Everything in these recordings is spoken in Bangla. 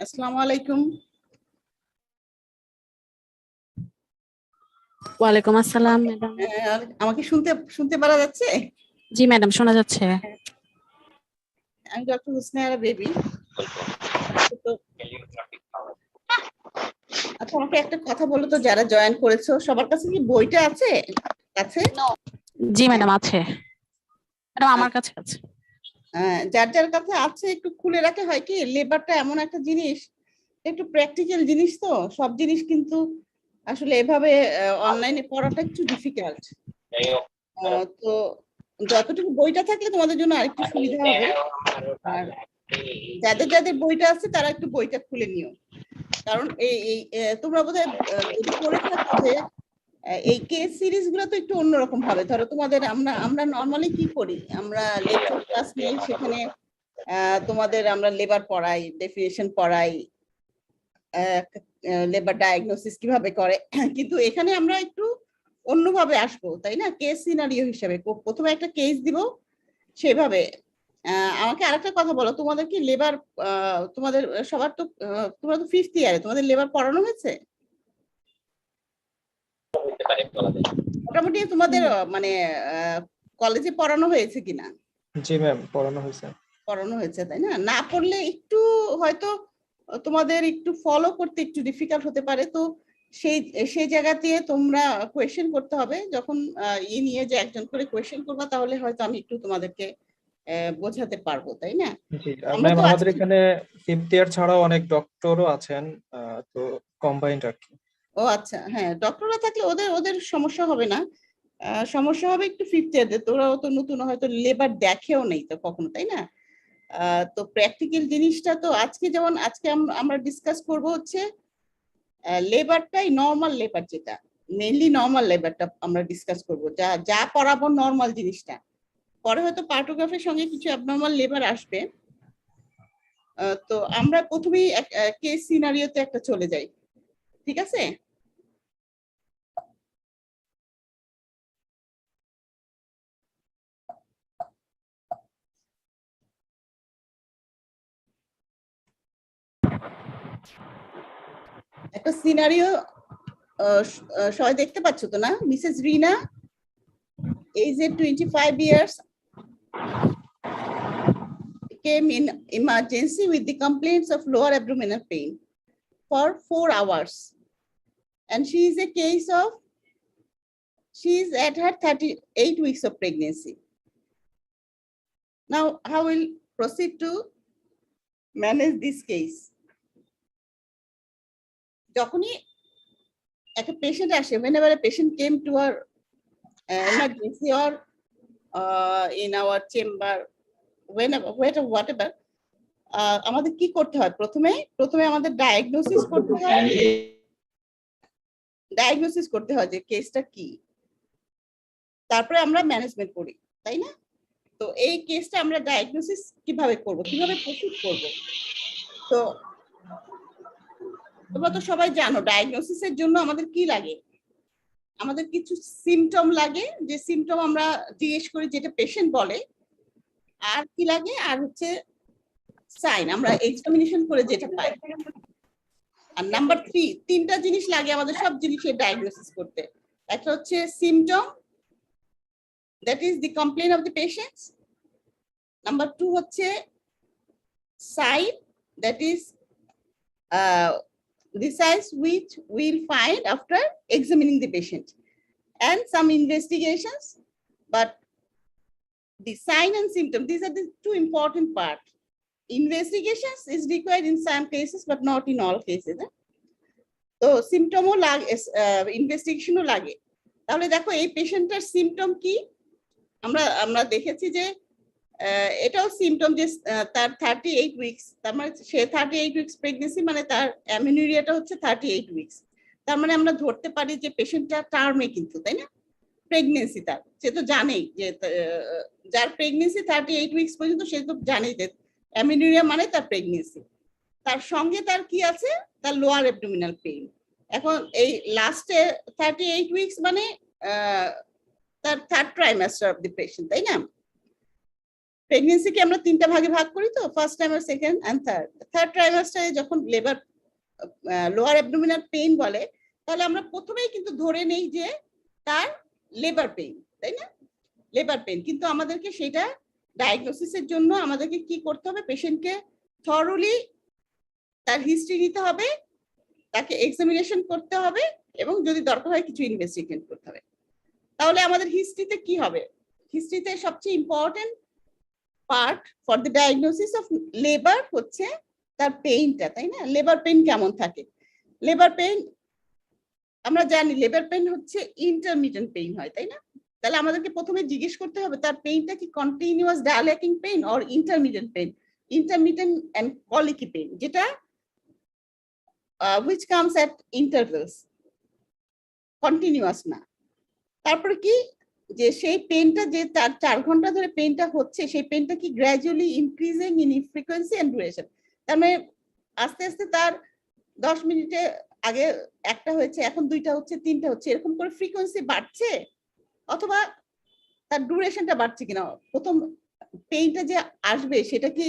আসসালামু আলাইকুম। ওয়ালাইকুম আসসালাম ম্যাডাম। আমাকে শুনতে শুনতে পারা যাচ্ছে? জি ম্যাডাম, শোনা যাচ্ছে। আমি ডক্টর হুসনে আরা বেবি। আচ্ছা, আমাকে একটা কথা বলো তো, যারা জয়েন করেছো সবার কাছে কি বইটা আছে কাছে? জি ম্যাডাম, আছে ম্যাডাম, আমার কাছে আছে। যার যার কাছে আছে একটু খুলে রাখে। হয় কি, লেবারটা এমন একটা জিনিস, একটু প্র্যাকটিক্যাল জিনিস, তো সব জিনিস কিন্তু আসলে এভাবে অনলাইনে পড়াটা একটু ডিফিকাল্ট। তো যতটুকু বইটা থাকলে তোমাদের জন্য আরেকটু সুবিধা হবে। আর যাদের যাদের বইটা আছে তারা একটু বইটা খুলে নিও, কারণ এই তোমরা বোধহয় যদি করে থাকো যে এই কেস সিরিজ গুলো তো একটু অন্যরকম ভাবে। ধরো তোমাদের আমরা নর্মালি কি করি, আমরা লেকচার ক্লাস নিই, সেখানে তোমাদের আমরা লেবার পড়াই, ডেফিনেশন পড়াই, লেবার ডায়াগনোসিস কিভাবে করে, কিন্তু এখানে আমরা একটু অন্যভাবে আসবো, তাই না? কেস সিনারিও হিসাবে প্রথমে একটা কেস দিব সেভাবে। আমাকে আরেকটা কথা বলো, তোমাদের কি লেবার, তোমাদের সবার তো তোমরা তো 5th ইয়ারে, তোমাদের লেবার পড়ানো হয়েছে মোটামুটি? তোমাদের মানে কলেজে পড়ানো হয়েছে কিনা? জি ম্যাম, পড়ানো হয়েছে। পড়ানো হয়েছে, তাই না? না পড়লে একটু হয়তো তোমাদের একটু ফলো করতে একটু ডিফিকাল্ট হতে পারে। তো সেই সেই জায়গাতে তোমরা কোয়েশ্চেন করতে হবে। যখন নিয়ে যে একজন করে কোয়েশ্চেন করবা, তাহলে হয়তো আমি একটু তোমাদেরকে বোঝাতে পারবো, তাই না? জি আমরা ম্যাম, তো আমাদের আজকে, এখানে 5th ইয়ার ছাড়াও অনেক ডক্টরও আছেন, তো কম্বাইন্ড আর কি। ও আচ্ছা, হ্যাঁ, ডক্টররা থাকলে ওদের ওদের সমস্যা হবে না। সমস্যা হবে একটু 5th ইয়ারদের, তোরাও তো নতুন, হয়তো লেবার দেখেও নেই তো কখনো, তাই না? তো প্র্যাকটিক্যাল জিনিসটা তো আজকে, যেমন আজকে আমরা ডিসকাস করব হচ্ছে লেবারটাই, নর্মাল লেবার, যেটা মেইনলি নর্মাল লেবারটা আমরা ডিসকাস করব, যা যা পড়াবো নর্মাল জিনিসটা। পরে হয়তো পার্টোগ্রাফের সঙ্গে কিছু অ্যাবনর্মাল লেবার আসবে। তো আমরা প্রথমেই কেস সিনারিওতে একটা চলে যাই, ঠিক আছে? একটা সিনারিও সবাই দেখতে পাচ্ছ তো, না? মিসেস রিনা, এজে 25 years, came in emergency with the complaints of lower abdominal pain for 4 hours, and she is a case of, she is at her 38 weeks of pregnancy. Now, how will proceed to manage this case? যখনই একটা পেশেন্ট আসে, whenever a patient came to our emergency or in our chamber, whenever, whatever, আমাদের কি করতে হয়? প্রথমে আমাদের ডায়াগনোসিস করতে হয়। ডায়াগনোসিস করতে হয় যে কেসটা কি, তারপরে আমরা ম্যানেজমেন্ট করি, তাই না? তো এই কেসটা আমরা ডায়াগনোসিস কিভাবে করব, কিভাবে প্রসিড করব? তো তোমরা তো সবাই জানো ডায়াগনোসিসের জন্য আমাদের কি লাগে। আমাদের কিছু সিমটম লাগে, যে সিমটম আমরা জিজ্ঞেস করি, যেটা পেশেন্ট বলে। আর কি লাগে? আর হচ্ছে সাইন, আমরা এক্সামিনেশন করে যেটা পাই। আর নাম্বার 3, তিনটা জিনিস লাগে আমাদের সব জিনিসের ডায়াগনোসিস করতে। একটা হচ্ছে symptom, that is the complaint of the patients. Number 2 হচ্ছে sign, that is the signs which we'll find after examining the patient, and some investigations. But the sign and symptom, these are the two important part. Investigations is required in some cases but not in all cases. তো সিমটমও লাগে, ইনভেস্টিগেশনও লাগে। তাহলে দেখো এই পেশেন্টের সিমটম কি, আমরা আমরা দেখেছি যে এটাও সিমটম, যে তার 38 উইকস, তার মানে সে 38 উইকস প্রেগনেন্সি, মানে তার অ্যামিনুরিয়াটা হচ্ছে 38 উইকস। তার মানে আমরা ধরতে পারি যে পেশেন্টটা টার্মে, কিন্তু তাই না? প্রেগনেন্সি তার, সে তো জানেই যে যার প্রেগনেন্সি 38 উইকস পর্যন্ত, সে তো জানেই যে অ্যামিনুরিয়া মানে তার প্রেগনেন্সি। তার সঙ্গে তার কি আছে? তার লোয়ার অ্যাবডোমিনাল পেইন। এখন এই লাস্টে 38 উইকস মানে তার third trimester of the patient, তাই না? প্রেগনেন্সিকে আমরা 3টা ভাগে ভাগ করি, তো first trimester, second and third ট্রাইমাস্টারে যখন লেবার লোয়ার অ্যাবডোমিনাল পেইন বলে, তাহলে আমরা প্রথমেই কিন্তু ধরে নেই যে তার লেবার পেইন, তাই না? লেবার পেইন, কিন্তু আমাদেরকে সেটা ডায়াগনোসিসের জন্য আমাদেরকে কি করতে হবে? পেশেন্টকে থরলি তার হিস্ট্রি নিতে হবে, তাকে এক্সামিনেশন করতে হবে, এবং যদি দরকার হয় কিছু ইনভেস্টিগেশন করতে হবে। তাহলে আমাদের হিস্ট্রিতে কি হবে? হিস্ট্রিতে সবচেয়ে important part for the diagnosis of labour হচ্ছে তার পেইনটা, তাই না? লেবার পেইন কেমন থাকে? লেবার পেইন আমরা জানি লেবার পেইন হচ্ছে ইন্টারমিটেন্ট পেইন হয়, তাই না? তাহলে আমাদেরকে প্রথমে জিজ্ঞেস করতে হবে তার পেইনটা কি continuous dilating pain or intermittent pain, intermittent and colicky pain, যেটা which comes at intervals, continuous না। তারপরে কি যে সেই পেইনটা যে তার 4 ঘন্টা ধরে পেইনটা হচ্ছে, সেই পেইনটা কি gradually increasing in frequency and duration, তার মানে আস্তে আস্তে তার 10 মিনিটে আগে একটা হয়েছে, এখন 2টা হচ্ছে, 3টা হচ্ছে, এরকম করে ফ্রিকোয়েন্সি বাড়ছে, অথবা তার ডিউরেশনটা বাড়ছে কিনা। প্রথম পেইনটা যে আসবে সেটা কি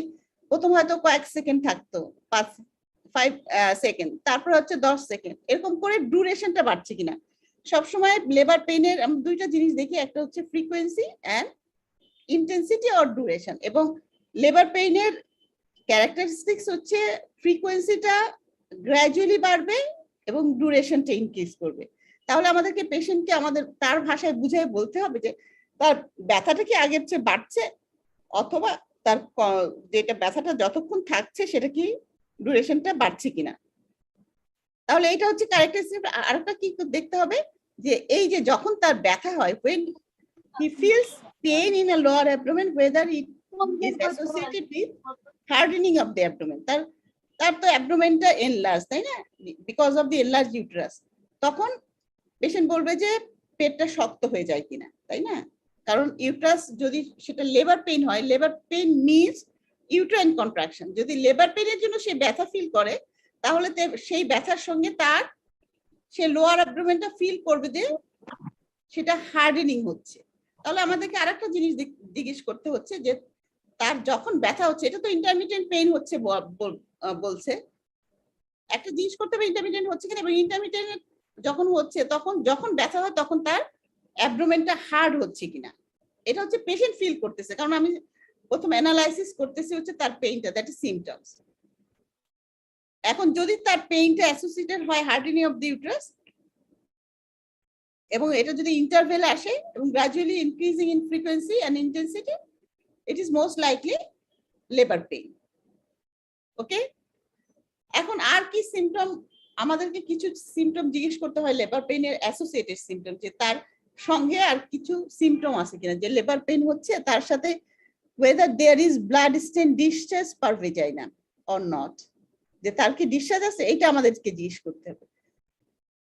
প্রথম হয়তো কয়েক সেকেন্ড থাকতো, 5 সেকেন্ড, তারপর হচ্ছে 10 সেকেন্ড, এরকম করে ডিউরেশনটা বাড়ছে কিনা। সবসময় লেবার পেইনের আমরা 2টা জিনিস দেখি, একটা হচ্ছে frequency and intensity or duration. এবং লেবার পেইনের ক্যারেক্টারিস্টিক্স হচ্ছে ফ্রিকোয়েন্সিটা গ্র্যাজুয়ালি বাড়বে এবং ডিউরেশনটা ইনক্রিজ করবে। তাহলে আমাদেরকে পেশেন্টকে আমাদের তার ভাষায় বুঝিয়ে বলতে হবে যে তার ব্যথাটা কি আগের চেয়ে বাড়ছে, অথবা তার যেটা ব্যথাটা যতক্ষণ থাকছে সেটা কি ডিউরেশনটা বাড়ছে কিনা। তাহলে এটা হচ্ছে ক্যারেক্টারিস্টিক। আরেকটা কি দেখতে হবে যে এই যে যখন তার ব্যথা হয়, when he feels pain in a lower abdomen, whether it is associated with hardening of the abdomen, তার তো অ্যাবডোমেনটা এনলার্জ, তাই না, because of the enlarge uterus, তখন পেশেন্ট বলবে যে পেটটা শক্ত হয়ে যায় কিনা, তাই না? কারণ ইউটেরাস যদি সেটা লেবার পেইন হয়, labour pain means uterine contraction. যদি লেবার পেইনের জন্য সে ব্যথা ফিল করে, তাহলে সেই ব্যথার সঙ্গে তার সে লোয়ার অ্যাবডোমেনটা ফিল করবে যে সেটা হার্ডেনিং হচ্ছে। তাহলে আমাদেরকে আরেকটা জিনিস জিজ্ঞেস করতে হচ্ছে যে তার যখন ব্যথা হচ্ছে, এটা তো ইন্টারমিটেন্ট পেইন হচ্ছে বলছে, একটা জিনিস করতে হবে ইন্টারমিটেন্ট হচ্ছে কিনা, এবং ইন্টারমিটেন্ট যখন হচ্ছে তখন যখন ব্যথা হয় তখন তার অ্যাবডোমেনটা হার্ড হচ্ছে কিনা, এটা হচ্ছে পেশেন্ট ফিল করতেছে। কারণ আমি প্রথম অ্যানালাইসিস করতেছি হচ্ছে তার পেইনটা, দ্যাট ইজ সিমটমস। এখন যদি তার পেইনটা অ্যাসোসিয়েটেড হয় হার্ডেনিং অফ দি ইউটেরাস, এবং এটা যদি ইন্টারভেলে আসে এবং gradually increasing in frequency and intensity, it is most likely labour pain. Okay, এখন আর কি সিমটম, আমাদেরকে কিছু সিমটম জিজ্ঞেস করতে হয় লেবার পেইনের অ্যাসোসিয়েটেড সিমটম, যে তার সঙ্গে আর কিছু সিমটম আছে কিনা, যে লেবার পেইন হচ্ছে তার সাথে whether there is blood stain discharge per vagina or not, যে তার কি ডিসচার্জ আছে, এটা আমাদেরকে জিজ্ঞেস করতে হবে।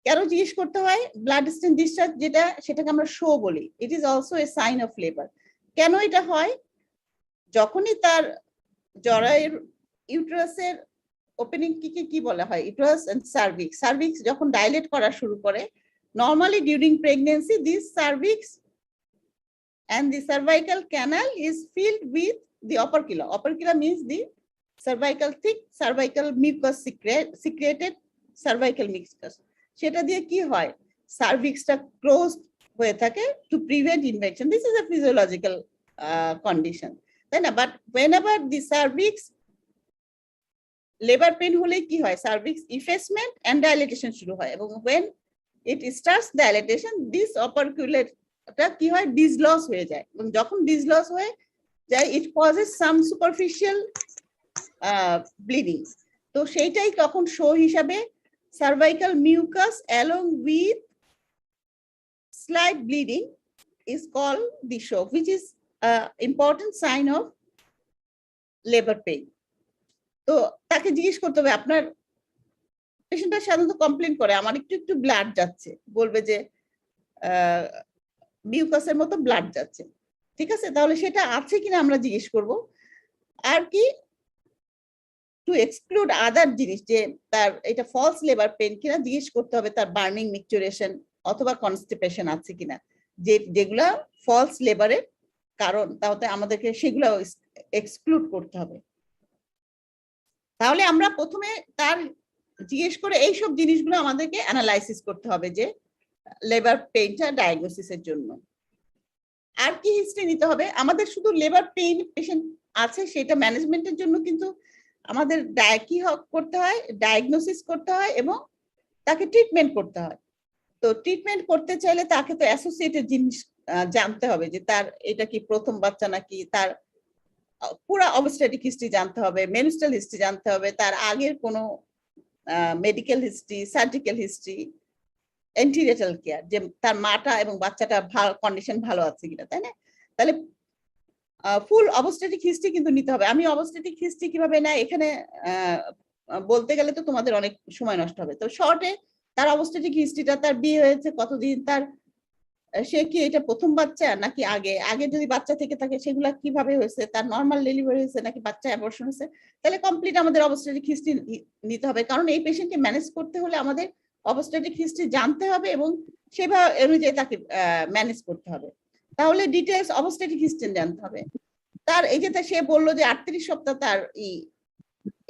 কেন জিজ্ঞেস করতে হয়? ব্লাড স্টেন ডিসচার্জ যেটা, সেটাকে আমরা শো বলি, it is also a sign of labour. কেন এটা হয়? যখনই তার জরায়ুর ইউটেরাসের ওপেনিং কি বলা হয়, ইউটেরাস এন্ড সার্ভিক্স, সার্ভিক্স যখন ডাইলেট করা শুরু করে, normally during pregnancy this cervix and the cervical canal is filled with the opercula. Opercula means the cervical thick cervical mucus secreted cervical mucus. সেটা দিয়ে কি হয়, সার্ভিক্সটা ক্লোজ হয়ে থাকে to prevent infection. This is a physiological condition, তাই না? But whenever the cervix labor pain হলে কি হয়, cervix effacement and dilatation শুরু হয়, এবং when it starts dilatation, this operculate কি হয়, ডিসলস হয়ে যায়, এবং যখন ডিসলস হয়ে যায় it causes some superficial bleeding. তো সেইটাই তখন শো হিসাবে cervical mucus along with slight bleeding is called the show, which is important sign of labour pain. তো তাকে জিজ্ঞেস করতে হবে, আপনার পেশেন্টটা সাধারণত কমপ্লেন করে আমার একটু ব্লাড যাচ্ছে, বলবে যে মিউকাসের মতো ব্লাড যাচ্ছে, ঠিক আছে? তাহলে সেটা আছে কিনা আমরা জিজ্ঞেস করব। আর কি টু এক্সক্লুড আদার জিনিস, যে তার এটা ফলস লেবার পেন কিনা জিজ্ঞেস করতে হবে, তার বার্নিং মিকচুরেশন অথবা কনস্টিপেশন আছে কিনা, যেগুলা ফলস লেবারের কারণ, তাহলে আমাদেরকে সেগুলো এক্সক্লুড করতে হবে। তাহলে আমরা প্রথমে তার জিজ্ঞেস করে এইসব জিনিসগুলো আমাদেরকে অ্যানালাইসিস করতে হবে যে লেবার পেইনটা ডায়াগনোসিসের জন্য। আর কি হিস্ট্রি নিতে হবে? আমাদের শুধু লেবার পেইন পেশেন্ট আছে সেটা ম্যানেজমেন্টের জন্য কিন্তু আমাদের কি করতে হয়, ডায়াগনোসিস করতে হয় এবং তাকে ট্রিটমেন্ট করতে হয়। তো ট্রিটমেন্ট করতে চাইলে তাকে তো অ্যাসোসিয়েটেড জিনিস জানতে হবে যে তার এটা কি প্রথম বাচ্চা নাকি, তার পুরো অবস্ট্রেটিক হিস্ট্রি জানতে হবে, মেনস্ট্রাল হিস্ট্রি জানতে হবে, তার আগের কোনো medical history, surgical history, antenatal care, যে তার মাটা এবং বাচ্চাটা ভালো কন্ডিশন ভালো আছে কিনা, তাই না? তাহলে ফুল অবস্ট্রেটিক হিস্ট্রি কিন্তু নিতে হবে। আমি অবস্ট্রেটিক হিস্ট্রি কিভাবে না এখানে বলতে গেলে তো তোমাদের অনেক সময় নষ্ট হবে। তো শর্টে তার অবস্ট্রেটিক হিস্ট্রিটা, তার বিয়ে হয়েছে কতদিন, তার সে কি এটা প্রথম বাচ্চা নাকি আগে, আগে যদি বাচ্চা থেকে থাকে সেগুলা কিভাবে হয়েছে, তার নর্মাল ডেলিভারি হয়েছে নাকি বাচ্চা অ্যাবর্শন হয়েছে, তাহলে কমপ্লিট আমাদের অবস্ট্রেটিক হিস্ট্রি নিতে হবে। কারণ এই পেশেন্টকে ম্যানেজ করতে হলে আমাদের অবস্ট্রেটিক হিস্ট্রি জানতে হবে এবং সেভাবে অনুযায়ী তাকে ম্যানেজ করতে হবে। তাহলে ডিটেলস অবস্ট্রেটিক হিস্ট্রি জানতে হবে। তার এই যে সে বললো যে 38 সপ্তাহ তার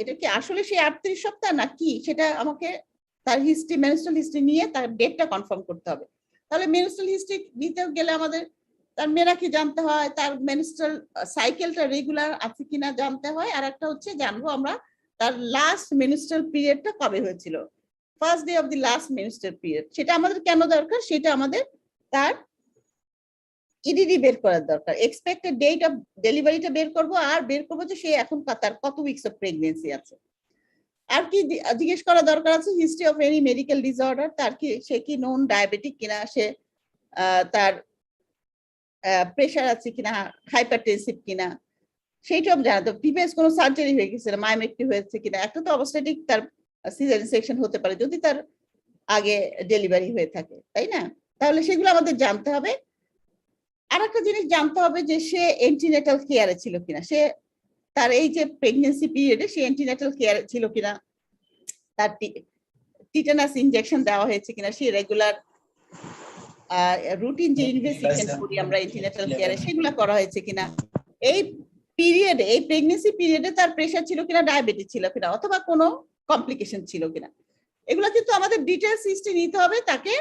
এটা কি আসলে সে 38 সপ্তাহ না কি, সেটা আমাকে তার হিস্ট্রি, মেনস্ট্রাল হিস্ট্রি নিয়ে তার ডেটটা কনফার্ম করতে হবে। তাহলে মেনস্ট্রাল হিস্ট্রি দিতে গেলে আমাদের তার মেনাকি জানতে হয়, তার মেনস্ট্রাল সাইকেলটা রেগুলার আছে কিনা জানতে হয়, আর একটা হচ্ছে জানবো আমরা তার লাস্ট মেনস্ট্রাল পিরিয়ডটা কবে হয়েছিল, first day of the last menstrual period. সেটা আমাদের কেন দরকার? সেটা আমাদের তার ইডিডি বের করার দরকার, এক্সপেক্টেড ডেট অফ ডেলিভারিটা বের করবো, আর বের করবো যে সে এখন তার কত উইকস অফ প্রেগনেন্সি আছে। আর কি জিজ্ঞেস করা দরকার আছে? History of any medical disorder, তার কি সে কি নন ডায়াবেটিক কিনা, সে তার প্রেশার আছে কিনা, হাইপারটেনসিভ কিনা, সেইসব জানাতে। প্রিভিয়াস কোনো সার্জারি হয়ে গেছে, মায়োমেক্টমি হয়েছে কিনা। একটা তো অবস্ট্রেটিক তার সিজারিয়ান সেকশন হতে পারে যদি তার আগে ডেলিভারি হয়ে থাকে, তাই না? তাহলে সেগুলো আমাদের জানতে হবে। আর একটা জিনিস জানতে হবে যে সে এন্টিনেটাল কেয়ারে ছিল কিনা, সে তার এই যে প্রেগনেন্সি পিরিয়ডে সে এন্টিনেটাল কেয়ারে ছিল কিনা, তার টিটানাস ইনজেকশন দেওয়া হয়েছে কিনা, সে রেগুলার রুটিন যে ইনভেস্টিগেশন করি আমরা এন্টিনেটাল কেয়ারে সেগুলো করা হয়েছে কিনা, এই পিরিয়ডে, এই প্রেগনেন্সি পিরিয়ডে তার প্রেশার ছিল কিনা, ডায়াবেটিস ছিল কিনা, অথবা কোনো কমপ্লিকেশন ছিল কিনা। এগুলো কিন্তু আমাদের ডিটেলস হিস্ট্রি নিতে হবে তাকে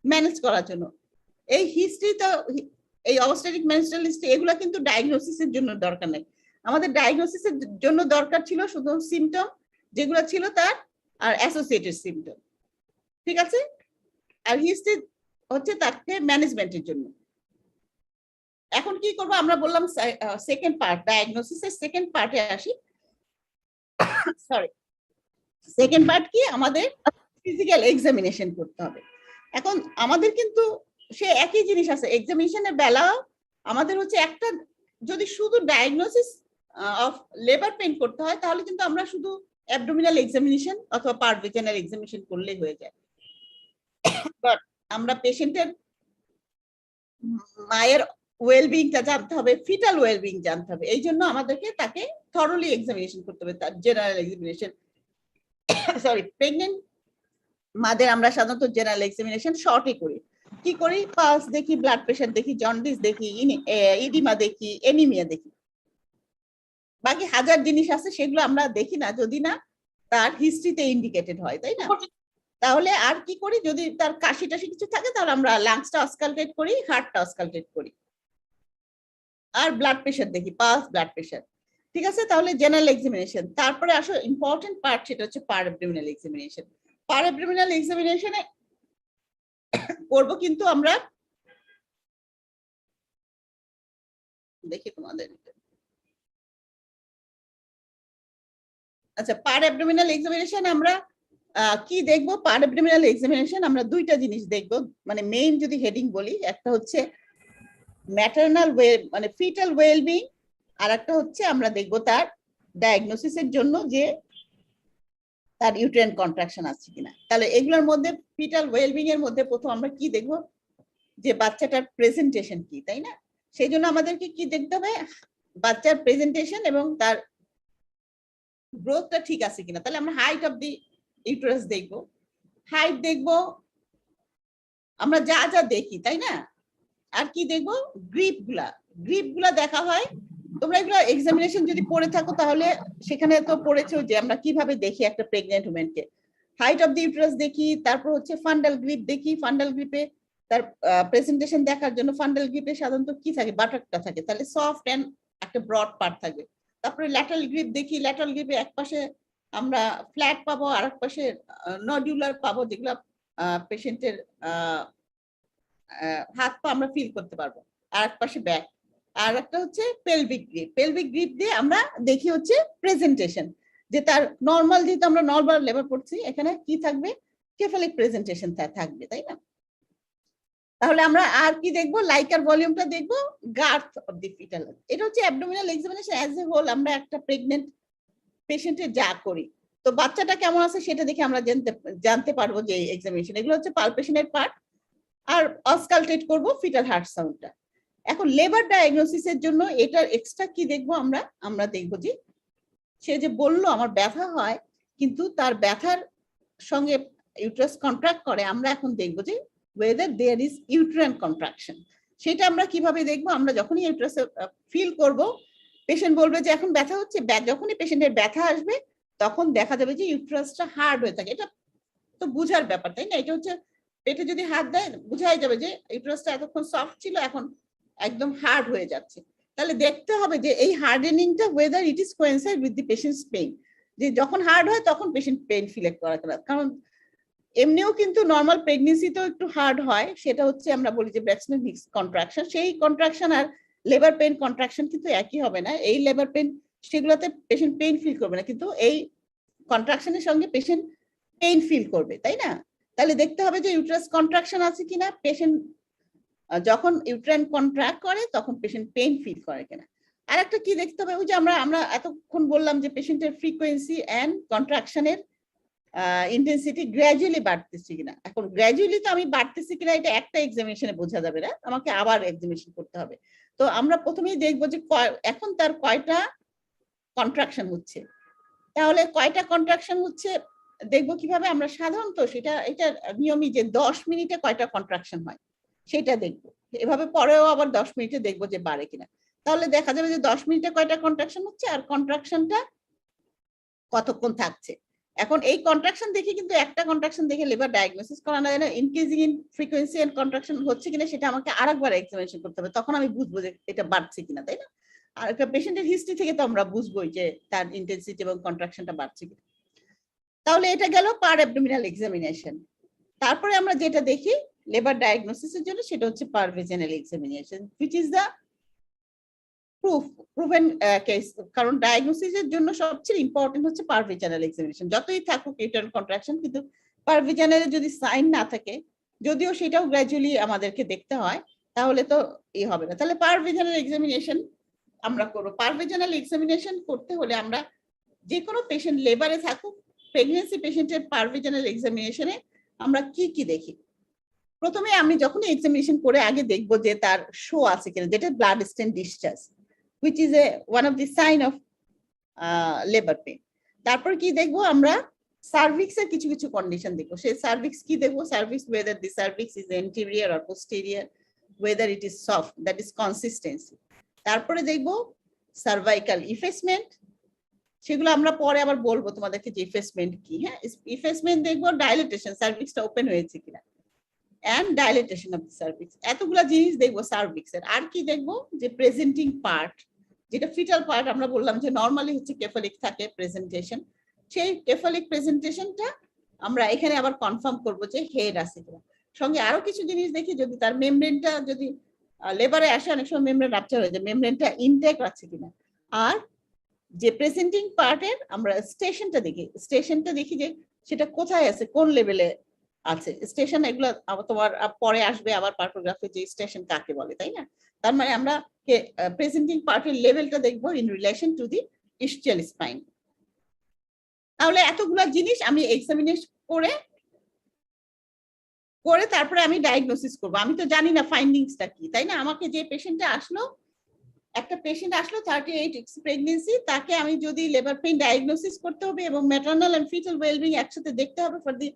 ম্যানেজ করার জন্য। এই হিস্ট্রি তো, এই অবস্ট্রেটিক মেনস্ট্রাল হিস্ট্রি, এগুলো কিন্তু ডায়াগনোসিসের জন্য দরকার নেই। আমাদের ডায়াগনোসিসের জন্য দরকার ছিল শুধু সিমটম যেগুলো ছিল তার, আর অ্যাসোসিয়েটেড সিমটম, ঠিক আছে? আর হিস্ট্রি হচ্ছে তাকে ম্যানেজমেন্টের জন্য। এখন কি করব আমরা বললাম সেকেন্ড পার্ট, ডায়াগনোসিসের সেকেন্ড পার্টে আসি। সরি, সেকেন্ড পার্ট কি? আমাদের ফিজিক্যাল এক্সামিনেশন করতে হবে। এখন আমাদের কিন্তু সে একই জিনিস আছে, এক্সামিনেশনের বেলাও আমাদের হচ্ছে একটা, যদি শুধু ডায়াগনোসিস অফ লেবার পেইন করতে হয় তাহলে কিন্তু আমরা শুধু অ্যাবডোমিনাল এক্সামিনেশন অথবা পার্ট ভেজাইনাল এক্সামিনেশন করলেই হয়ে যায়। বাট আমরা পেশেন্টের মায়ের ওয়েলবিংটা জানতে হবে, ফিটাল ওয়েলবিং জানতে হবে। এই জন্য আমাদেরকে তাকে থরলি এক্সামিনেশন করতে হবে, তার জেনারেল এক্সামিনেশন। সরি, প্রেগনেন্ট মাদের আমরা সাধারণত জেনারেল এক্সামিনেশন শর্টে করি। কি করি? পালস দেখি, ব্লাড প্রেশার দেখি, জন্ডিস দেখি, ইডিমা দেখি, এনিমিয়া দেখি। বাকি হাজার জিনিস আছে সেগুলো আমরা দেখি না যদি না তার হিস্ট্রিতে ইন্ডিকেটেড হয়, তাই না? তাহলে আর কি করি? যদি তার কাশি টাশি কিছু থাকে তাহলে আমরা লাংসটা অস্কালটেট করি, হার্টটা অস্কালটেট করি, আর ব্লাড প্রেশার দেখি, পালস, ব্লাড প্রেশার। ঠিক আছে? তাহলে জেনারেল এক্সামিনেশন। তারপরে আসো ইম্পর্টেন্ট পার্ট, সেটা হচ্ছে পার অ্যাবডোমিনাল এক্সামিনেশন। পার অ্যাবডোমিনাল এক্সামিনেশনে করব কিন্তু আমরা, দেখি তোমাদের, আচ্ছা, পার অ্যাবডোমিনাল এক্সামিনেশন আমরা কি দেখবো? পার অ্যাবডোমিনাল এক্সামিনেশন আমরা দুইটা জিনিস দেখবো, মানে মেইন যদি হেডিং বলি, একটা হচ্ছে ম্যাটারনাল মানে ফিটাল ওয়েলবিং, আর একটা হচ্ছে আমরা দেখবো তার ডায়াগনোসিসের জন্য যে তার ইউটেরাইন কন্ট্রাকশন আছে কিনা। তাহলে এগুলোর মধ্যে ফিটাল ওয়েলবিং এর মধ্যে প্রথম আমরা কি দেখবো? যে বাচ্চাটার প্রেজেন্টেশন কি, তাই না? সেই জন্য আমাদেরকে কি দেখতে হবে? বাচ্চার প্রেজেন্টেশন এবং তার গ্রোথটা ঠিক আছে কিনা। তাহলে আমরা হাইট অফ দি ইউটেরাস দেখবো, হাইট দেখবো, আমরা যা যা দেখি, তাই না? আর কি দেখবো? গ্রিপ গুলা দেখা হয় তোমরা এগুলো এক্সামিনেশন যদি পড়ে থাকো তাহলে সেখানে তো পড়েছো যে আমরা কিভাবে দেখি একটা প্রেগনেন্ট উমেনকে। হাইট অফ দি ইউটেরাস দেখি, তারপর হচ্ছে ফান্ডাল গ্রিপ দেখি, ফান্ডাল গ্রিপে তার প্রেজেন্টেশন দেখার জন্য ফান্ডাল গ্রিপে সাধারণত কি থাকে, বাটারটা থাকে, তাহলে সফট এন্ড একটা ব্রড পার্ট থাকবে। তারপরে ল্যাটারাল গ্রিপ দেখি, ল্যাটারাল গ্রিপে এক পাশে আমরা ফ্ল্যাট পাবো আর এক পাশে নডুলার পাবো, যেগুলো পেশেন্টের হাত পা আমরা ফিল করতে পারবো, আর এক পাশে ব্যাক। আর একটা হচ্ছে পেলভিক গ্রিপ, পেলভিক গ্রিপ দিয়ে আমরা দেখি হচ্ছে প্রেজেন্টেশন, যে তার নর্মাল, যেহেতু আমরা নর্মাল লেবার পড়ছি, এখানে কি থাকবে, কেফালিক প্রেজেন্টেশন থাকবে, তাই না? তাহলে আমরা আর কি দেখবো, লাইকার ভলিউমটা দেখবো, গার্থ অফ দি ফিটাল। এটা হচ্ছে abdominal examination as a whole. আমরা একটা প্রেগনেন্ট পেশেন্টের যা করি, তো বাচ্চাটা কেমন আছে সেটা দেখে আমরা জানতে পারবো যে এক্সামিনেশন। এগুলো হচ্ছে পালপেশনের পার্ট। আর অসকালটেট করব ফিটাল হার্ট সাউন্ডটা। এখন লেবার ডায়াগনোসিসের জন্য এটার এক্সট্রা কি দেখবো আমরা দেখবো যে সে যে বললো আমার ব্যথা হয়, কিন্তু তার ব্যথার সঙ্গে ইউট্রাস কন্ট্রাক্ট করে, আমরা এখন দেখবো যে whether there is uterine contraction। সেটা আমরা কিভাবে দেখবো, আমরা যখনই ইউট্রাস ফিল করব, পেশেন্ট বলবে যে এখন ব্যথা হচ্ছে, যখনই পেশেন্টের ব্যথা আসবে তখন দেখা যাবে যে ইউট্রাসটা হার্ড হয়ে থাকে। এটা তো বুঝার ব্যাপার, তাই না? এটা হচ্ছে পেটে যদি হাত দেয় বুঝাই যাবে যে ইউট্রাসটা এতক্ষণ সফট ছিল, এখন একদম হার্ড হয়ে যাচ্ছে। তাহলে দেখতে হবে যে এই হার্ডেনিংটা whether it is coincide with the patient's pain, যে যখন হার্ড হয় তখন পেশেন্ট পেইন ফিল করে। কারণ এমনিও কিন্তু নর্মাল প্রেগনেন্সিতেও একটু হার্ড হয়, সেটা হচ্ছে আমরা বলি যে ব্র্যাক্সনের মিক্স কন্ট্রাকশন। সেই কন্ট্রাকশন আর লেবার পেইন কন্ট্রাকশন কিন্তু একই হবে না। এই লেবার পেইন সেগুলোতে পেশেন্ট পেইন ফিল করবে না, কিন্তু এই কন্ট্রাকশনের সঙ্গে পেশেন্ট পেইন ফিল করবে, তাই না? তাহলে দেখতে হবে যে ইউট্রাস কন্ট্রাকশন আছে কিনা, পেশেন্ট যখন ইউট্রাইন কন্ট্রাক্ট করে তখন পেশেন্ট পেইন ফিল করে কিনা। আর একটা কি দেখতে হবে, ওই যে আমরা এতক্ষণ বললাম যে পেশেন্টের ফ্রিকোয়েন্সি এন্ড কন্ট্রাকশনের ইন্টেন্সিটি গ্র্যাজুয়ালি বাড়তেছে কিনা। এখন গ্র্যাজুয়ালি তো আমি বাড়তেছে কিনা এটা একটা এক্সামিনেশনে বোঝা যাবে না, আমাকে আবার এক্সামিনেশন করতে হবে। তো আমরা প্রথমেই দেখবো যে এখন তার কয়টা কন্ট্রাকশন হচ্ছে। তাহলে কয়টা কন্ট্রাকশন হচ্ছে দেখবো কিভাবে, আমরা সাধারণত এটা নিয়মই যে 10 মিনিটে কয়টা কন্ট্রাকশন হয় সেটা দেখবো। এভাবে পরেও আবার 10 মিনিটে দেখবো যে বাড়ে কিনা। তাহলে দেখা যাবে যে 10 মিনিটে কয়টা কন্ট্রাকশন হচ্ছে আর কন্ট্রাকশনটা কতক্ষণ থাকছে। এখন এই কন্ট্রাকশন দেখে কিন্তু একটা কন্ট্রাকশন দেখে লিভার ডায়াগনোসিস করা যায় না। Increasing in frequency and contraction হচ্ছে কিনা সেটা আমাকে আরেকবার এক্সামিনেশন করতে হবে, তখন আমি বুঝবো যে এটা বাড়ছে কিনা, তাই না? আর একটা পেশেন্টের হিস্ট্রি থেকে তো আমরা বুঝবোই যে তার ইন্টেন্সিটি এবং কন্ট্রাকশনটা বাড়ছে কিনা। তাহলে এটা গেল পার অ্যাবডোমিনাল এক্সামিনেশন। তারপরে আমরা যেটা দেখি লিভার ডায়াগনোসিসের জন্য সেটা হচ্ছে per vaginal examination, which is the proven case. কারণ ডায়াগনোসিসের জন্য সবচেয়ে ইম্পর্টেন্ট হচ্ছে পার ভেজানাল এক্সামিনেশন। যতই থাকুক ইউটারাইন কন্ট্রাকশন, কিন্তু পার ভেজানালে যদি সাইন না থাকে, যদিও সেটাও গ্র্যাজুয়ালি আমাদেরকে দেখতে হয়, তাহলে তো হবে না। তাহলে পার ভেজানাল এক্সামিনেশন আমরা করবো। পার ভেজানাল এক্সামিনেশন করতে হলে আমরা যে কোনো পেশেন্ট লেবারে থাকুক, প্রেগনেন্সি পেশেন্টের পার ভেজানাল এক্সামিনেশনে আমরা কি দেখি। প্রথমে আমি যখনই এক্সামিনেশন করে আগে দেখবো যে তার শো আছে কিনা, যেটা blood stain discharge, which is one of the sign of labor pain. তারপর কি দেখবো আমরা, সার্ভিক্স এর কিছু কিছু কন্ডিশন দেখবো। সেই সার্ভিক্স কি দেখবো, cervix whether the cervix is anterior or posterior, whether it is soft, that is consistency. তারপরে দেখবো সার্ভাইকাল ইফেসমেন্ট, সেগুলো আমরা পরে আবার বলবো তোমাদেরকে যে ইফেসমেন্ট কি। হ্যাঁ, ইফেসমেন্ট দেখবো, ডাইলেটেশন, সার্ভিক্সটা ওপেন হয়েছে কিনা, and dilatation of the cervix। এতগুলা জিনিস দেখবো সার্ভিক্স এর। আর কি দেখবো, যে প্রেজেন্টিং পার্ট, যেটা ফিটাল পার্ট আমরা বললাম যে নরমালি হচ্ছে কেফালিক থাকে প্রেজেন্টেশন, সেই কেফালিক প্রেজেন্টেশনটা আমরা এখানে আবার কনফার্ম করবো যে হেড আছে কিনা। সঙ্গে আরো কিছু জিনিস দেখি, যদি তার মেমব্রেনটা, যদি লেবারে আসে অনেক সময় মেমব্রেন রাপচার হয়ে যায়, মেমব্রেনটা ইনটেক আছে কিনা। আর যে প্রেজেন্টিং পার্টের আমরা স্টেশনটা দেখি যে সেটা কোথায় আছে, কোন লেভেলে আছে স্টেশন। এগুলো তোমার পরে আসবে আবার পার্টোগ্রাফে যে স্টেশন কাকে বলে, তাই না? তার মানে আমরা প্রেজেন্টিং পার্টের লেভেলটা দেখবো in relation to the ischial spine. তাহলে এতগুলা জিনিস আমি এক্সামিনেশন করে তারপরে আমি ডায়াগনোসিস করবো। আমি তো জানি না ফাইন্ডিংসটা কি, তাই না? আমাকে যে পেশেন্টটা আসলো, একটা পেশেন্ট আসলো 38 উইকস প্রেগন্যান্সি, তাকে আমি যদি লেবার পেইন ডায়াগনোসিস করতে হবে এবং ম্যাটারনাল এন্ড ফিটাল ওয়েলবিং একসাথে দেখতে হবে for the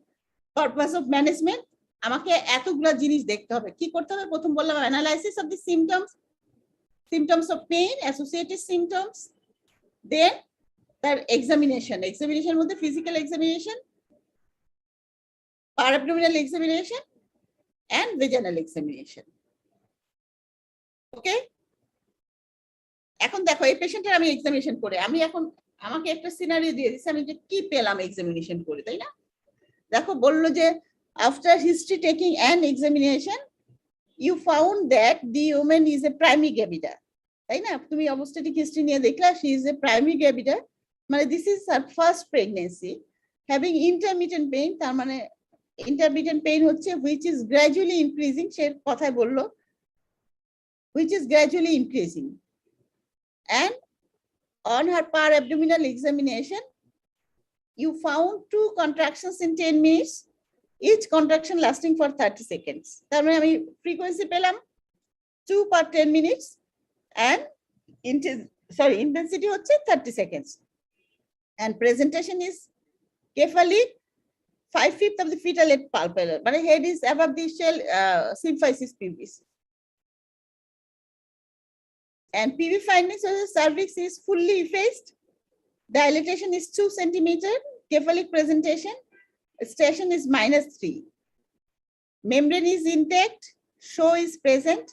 purpose of management, আমাকে এতগুলা জিনিস দেখতে হবে। কি করতে হবে? প্রথম বললাম analysis of the symptoms, symptoms of pain, associated symptoms, then তার examination মধ্যে physical examination, parabdominal examination and vaginal examination. ওকে, এখন দেখো এই পেশেন্টের আমি এক্সামিনেশন করে আমাকে একটা সিনারিও দিয়ে দিচ্ছে, আমি যে কি পেলাম এক্সামিনেশন করে, তাই না? দেখো বললো যে after history taking and examination you found that the woman is a primary gravida, তাই না? তুমি অবস্টেটিক হিস্ট্রি নিয়ে দেখলা she is a primary gravida, মানে this is her first pregnancy, having intermittent pain, তার মানে ইন্টারমিটেন্ট পেইন হচ্ছে হুইচ ইজ গ্র্যাজুয়ালি ইনক্রিজিং, সে কথায় বললো which is gradually increasing, and on her parabdominal examination you found 2 contractions in 10 minutes, each contraction lasting for 30 seconds. তার মানে আমি frequency পেলাম 2 per 10 minutes and intensity হচ্ছে 30 seconds, and presentation is cephalic, 5/5 of the fetal head palpable, মানে head is above the shell symphysis pubis. And PV findings of the cervix is fully effaced, dilatation is 2 centimeter, cephalic presentation, station is -3, membrane is intact, show is present,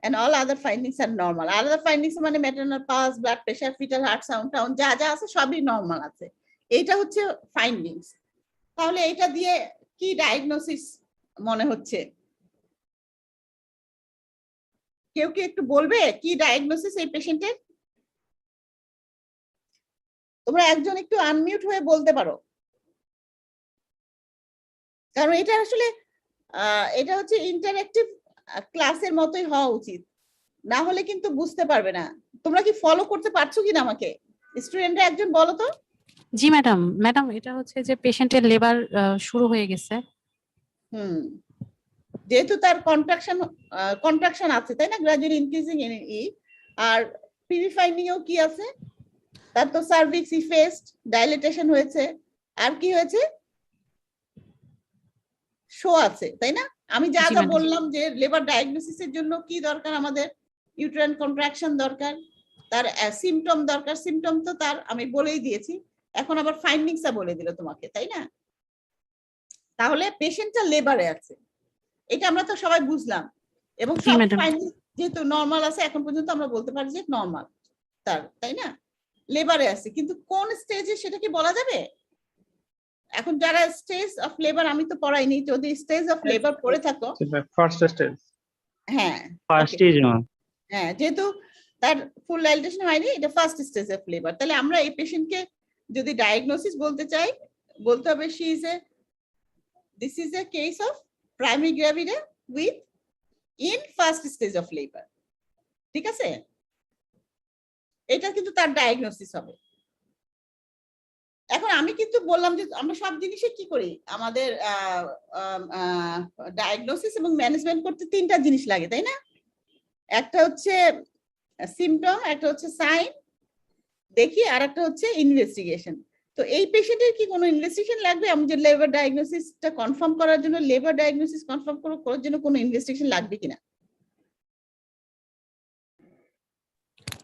and all other findings are normal. Other findings মানে maternal pulse, blood pressure, fetal heart sound, যা যা আছে সবই নরমাল আছে। এইটা হচ্ছে ফাইন্ডিংস। তাহলে এটা দিয়ে কি ডায়াগনোসিস মনে হচ্ছে? কেউ কি একটু বলবে কি ডায়াগনোসিস এই পেশেন্টের? তোমরা একজন একটু আনমিউট হয়ে বলতে পারো, কারণ এটা আসলে এটা হচ্ছে ইন্টারঅ্যাক্টিভ ক্লাসের মতোই হওয়া উচিত, না হলে কিন্তু বুঝতে পারবে না। তোমরা কি ফলো করতে পারছো কিনা আমাকে? স্টুডেন্টরা একজন বলো তো। জি ম্যাডাম এটা হচ্ছে যে পেশেন্টের লেবার শুরু হয়ে গেছে। যেহেতু তার কন্ট্রাকশন আছে, তাই না, গ্রাজুয়ালি ইনক্রিজিং ই, আর পিভি ফাইন্ডিং এও কি আছে, তার তো সার্ভিক্স ইফেস্ট, ডাইলেটেশন হয়েছে, আর কি হয়েছে, শো আছে, তাই না? আমি যা যা বললাম যে লেবার ডায়াগনোসিসের জন্য কি দরকার, আমাদের ইউটেরাইন কন্ট্রাকশন দরকার, তার সিম্পটম দরকার, সিম্পটম তো তার আমি বলেই দিয়েছি, এখন আবার ফাইন্ডিংসটা বলে দিল তোমাকে, তাই না? তাহলে পেশেন্টটা লেবারে আছে, এটা আমরা তো সবাই বুঝলাম, এবং সব ফাইন্ডিং যেহেতু নরমাল আছে এখন পর্যন্ত আমরা বলতে পারি যে নরমাল তার, তাই না? লেবারে আছে, কিন্তু কোন স্টেজে সেটা কি বলা যাবে? এখন যারা স্টেজ অফ লেবার আমি তো পড়াইনি, যদি স্টেজ অফ লেবার পড়ে থাকো, ফার্স্ট স্টেজ, হ্যাঁ ফার্স্ট স্টেজ, হ্যাঁ, যেহেতু তার ফুল ডাইলেটেশন হয়নি, এটা ফার্স্ট স্টেজ অফ লেবার, তাহলে আমরা এই পেশেন্টকে যদি ডায়াগনোসিস বলতে চাই, বলতে হবে this is a case of primary gravida with in first stage of labor, ঠিক আছে? এটা কিন্তু তার ডায়াগনোসিস হবে। এখন আমি কিন্তু বললাম যে আমরা সব জিনিসে কি করি, আমাদের ডায়াগনোসিস এবং ম্যানেজমেন্ট করতে 3টা জিনিস লাগে, তাই না? একটা হচ্ছে সিম্পটম, একটা হচ্ছে সাইন দেখি, আর একটা হচ্ছে ইনভেস্টিগেশন। তো এই পেশেন্টের কি কোনো ইনভেস্টিগেশন লাগবে? আমি যে লেবার ডায়াগনোসিসটা কনফার্ম করার জন্য, লেবার ডায়াগনোসিস কনফার্ম করার জন্য কোনো ইনভেস্টিগেশন লাগবে কিনা?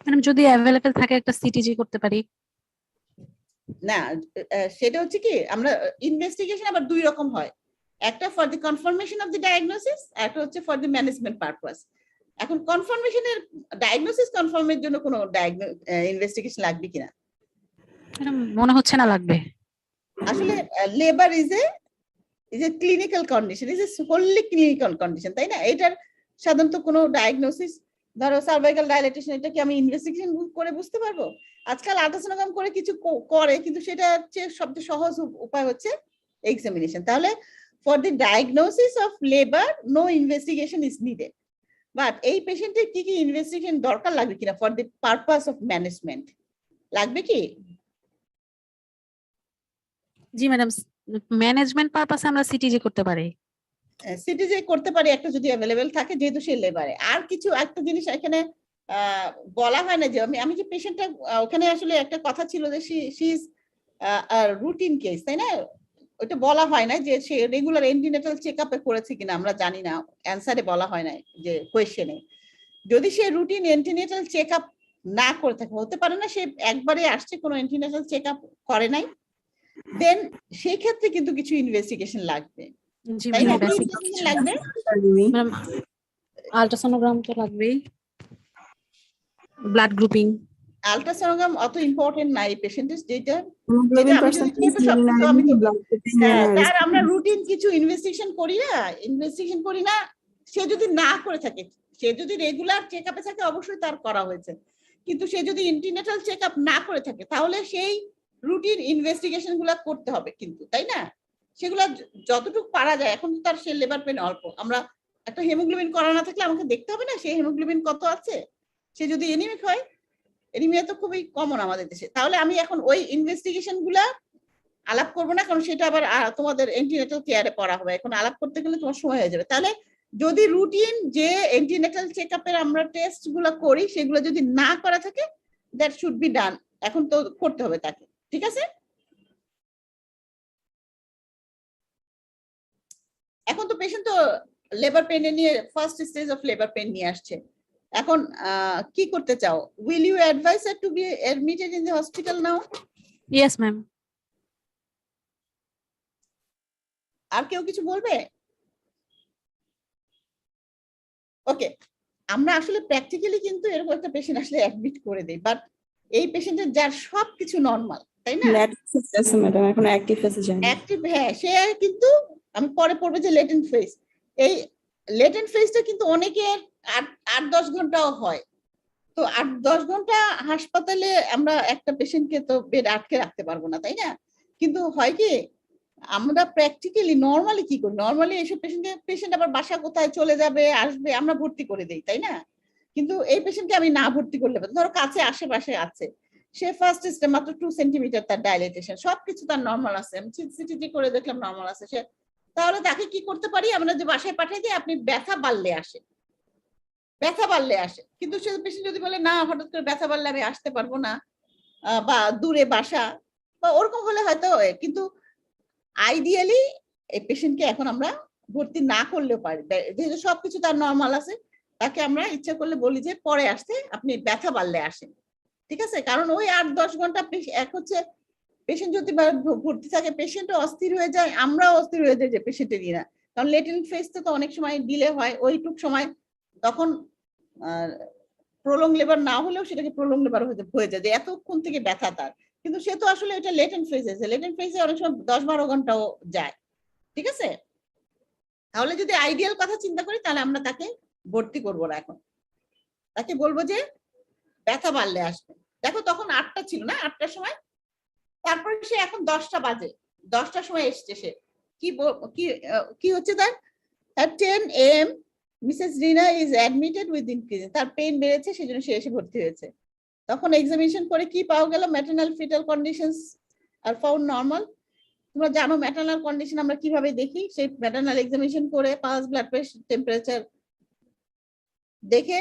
ম্যাডাম যদি অ্যাভেলেবল থাকে একটা সিটিজি করতে পারি। না, সেটা হচ্ছে কি, আমরা ইনভেস্টিগেশন আবার 2 রকম হয়, একটা for the confirmation of the diagnosis, একটা হচ্ছে ফর দি ম্যানেজমেন্ট পারপাস। এখন কনফার্মেশনের ডায়াগনোসিস কনফার্মের জন্য কোনো ইনভেস্টিগেশন লাগবে কিনা? ম্যাডাম মনে হচ্ছে না লাগবে। আসলে labour is a clinical condition, is a wholly clinical condition, তাই না? এটার সাধারণত কোনো ডায়াগনোসিস, ধরো সার্ভাইকাল ডাইলেটেশন, এটা কি আমি ইনভেস্টিগেশন করে বুঝতে পারবো? আজকাল আল্ট্রাসোনোগ্রাম করে কিছু করে, কিন্তু সেটা হচ্ছে সবচেয়ে সহজ উপায় হচ্ছে এক্সামিনেশন। তাহলে for the diagnosis of labour no investigation is needed, but এই পেশেন্টের কি কি ইনভেস্টিগেশন দরকার লাগবে কিনা for the purpose of management, লাগবে কি? জি ম্যাডাম, ম্যানেজমেন্ট পারপাসে আমরা সিটিজি করতে পারি। সিটিজি করতে পারি একটা যদি অ্যাভেলেবেল থাকে, যেহেতু সে লেবারে। আর কিছু একটা জিনিস এখানে বলা হয় না যে আমি যে পেশেন্টটা, ওখানে আসলে একটা কথা ছিল যে শি ইজ রুটিন কেস, তাই না? ওটা বলা হয় না যে সে রেগুলার এন্টিনেটাল চেকআপে করেছে কিনা, আমরা জানি না, অ্যানসারে বলা হয় না যে কোয়েশ্চেনে। যদি সে রুটিন এন্টিনেটাল চেক আপ না করে থাকে, হতে পারে না সে একবারে আসছে কোনো এন্টিনেটাল চেক আপ করে নাই, দেন সেই ক্ষেত্রে কিন্তু কিছু ইনভেস্টিগেশন লাগবে, জি তাই না? ম্যাডাম, বেসিক investigation লাগবে। ম্যাডাম আল্ট্রাসোনোগ্রাম তো লাগবেই, ব্লাড গ্রুপিং। আলট্রাসোনোগ্রাম অত ইম্পর্টেন্ট না এই পেশেন্টের, যেটা Hemoglobin আমি যদি percentage, সবকিছু urinary আমি তো blood protein, হ্যাঁ, and তার আমরা রুটিন কিছু ইনভেস্টিগেশন করি না, সে যদি না করে থাকে, সে যদি রেগুলার চেক আপে থাকে অবশ্যই তার করা হয়েছে, কিন্তু সে যদি ইন্টিনেটাল চেক আপ না করে থাকে তাহলে সেই রুটিন ইনভেস্টিগেশন গুলা করতে হবে কিন্তু, তাই না? সেগুলা যতটুকু পারা যায়। এখন তো তার সে লেবার পেন অল্প, আমরা একটা হেমোগ্লোবিন করা না থাকলে আমাকে দেখতে হবে না সে হেমোগ্লোবিন কত আছে। সে যদি এনিমিক হয়, এনিমিয়া তো খুবই কমন আমাদের দেশে, তাহলে আমি এখন ওই ইনভেস্টিগেশন গুলা আলাপ করবো না, কারণ সেটা আবার তোমাদের এন্টিনেটাল কেয়ারে পড়া হবে, এখন আলাপ করতে গেলে তোমার সময় হয়ে যাবে। তাহলে যদি রুটিন যে এন্টিনেটাল চেক আপের আমরা টেস্ট গুলো করি সেগুলো যদি না করা থাকে, দ্যাট শুড বি ডান, এখন তো করতে হবে তাকে, ঠিক আছে? এখন তো পেশেন্ট তো লেবার পেন নিয়ে first stage of labour pain নিয়ে আসছে, এখন কি করতে চাও? Will you advise her to be admitted in the hospital now? Yes ma'am. আর কেউ কিছু বলবে? ওকে, আমরা আসলে প্র্যাকটিক্যালি কিন্তু এরকম একটা পেশেন্ট আসলে অ্যাডমিট করে দেই, বাট এই পেশেন্টের যার সবকিছু নরমাল, তাই না? ম্যাডাম এখন অ্যাক্টিভ ফেজে যায় না। অ্যাক্টিভ, হ্যাঁ, সে কিন্তু আমি পরে পড়বো যে লেটেন্ট ফেজ, এই লেটেন্ট ফেজটা কিন্তু অনেকের 8-10 ঘন্টাও হয়। তো 8-10 ঘন্টা হাসপাতালে আমরা একটা পেশেন্টকে তো বেড আটকে রাখতে পারবো না, তাই না? কিন্তু হয় কি, আমরা প্র্যাকটিক্যালি নরমালি কি করি, নরমালি এইসব পেশেন্ট আবার বাসা কোথায় চলে যাবে আসবে আমরা ভর্তি করে দেই, তাই না? কিন্তু এই পেশেন্টকে আমি না ভর্তি করলে, ধরো কাছে আশেপাশে আছে, সে ফার্স্ট স্টেজ মাত্র 2 সেন্টিমিটার তার ডাইলেটেশন, সবকিছু তার নরমাল আছে, আমি সিটি করে দেখলাম নরমাল আছে, সে তাহলে তাকে কি করতে পারি আমরা, যে বাসায় পাঠিয়ে দিই আপনি ব্যথা বাড়লে আসে, ব্যথা বাড়লে আসে। কিন্তু সে পেশেন্ট যদি বলে না হঠাৎ করে ব্যথা বাড়লে আমি আসতে পারবো না, বা দূরে বাসা বা ওরকম হলে হয়তো, কিন্তু আইডিয়ালি এই পেশেন্টকে এখন আমরা ভর্তি না করলেও পারি, যেহেতু সবকিছু তার নরমাল আছে, তাকে আমরা ইচ্ছা করলে বলি যে পরে আসতে, আপনি ব্যথা বাড়লে আসেন, ঠিক আছে? কারণ ওই 8-10 ঘন্টা এক হচ্ছে পেশেন্ট যদি ভর্তি থাকে পেশেন্টও অস্থির হয়ে যায়, আমরাও অস্থির হয়ে যাই যে পেশেন্টের না, কারণ লেটেন্ট ফেজতে তো অনেক সময় ডিলে হয়, ওইটুক সময় তখন প্রলং লেবার না হলেও সেটাকে প্রলং লেবার হয়ে যায় যে এতক্ষণ থেকে ব্যথা তার, কিন্তু সে তো আসলে এটা লেটেন্ট ফেজ আছে, লেটেন্ট ফেজে অনেক সময় 10-12 ঘন্টাও যায়, ঠিক আছে? তাহলে যদি আইডিয়াল কথা চিন্তা করি তাহলে আমরা তাকে ভর্তি করবো না, এখন তাকে বলবো যে ব্যথা বাড়লে আসবে। দেখো তখন 8টা ছিল না, 8টার সময়, তারপরে সে এখন 10টা বাজে, 10টার সময় এসছে, সে কি হচ্ছে তার 10 AM Mrs Rina is admitted with increase, তার পেইন বেড়েছে সেজন্য সে এসে ভর্তি হয়েছে। তখন এক্সামিনেশন করে কি পাওয়া গেল, maternal fetal conditions are found normal. তোমরা জানো ম্যাটারনাল কন্ডিশন আমরা কিভাবে দেখি, সেই ম্যাটারনাল এক্সামিনেশন করে পালস, ব্লাড প্রেশার, টেম্পারেচার দেখে,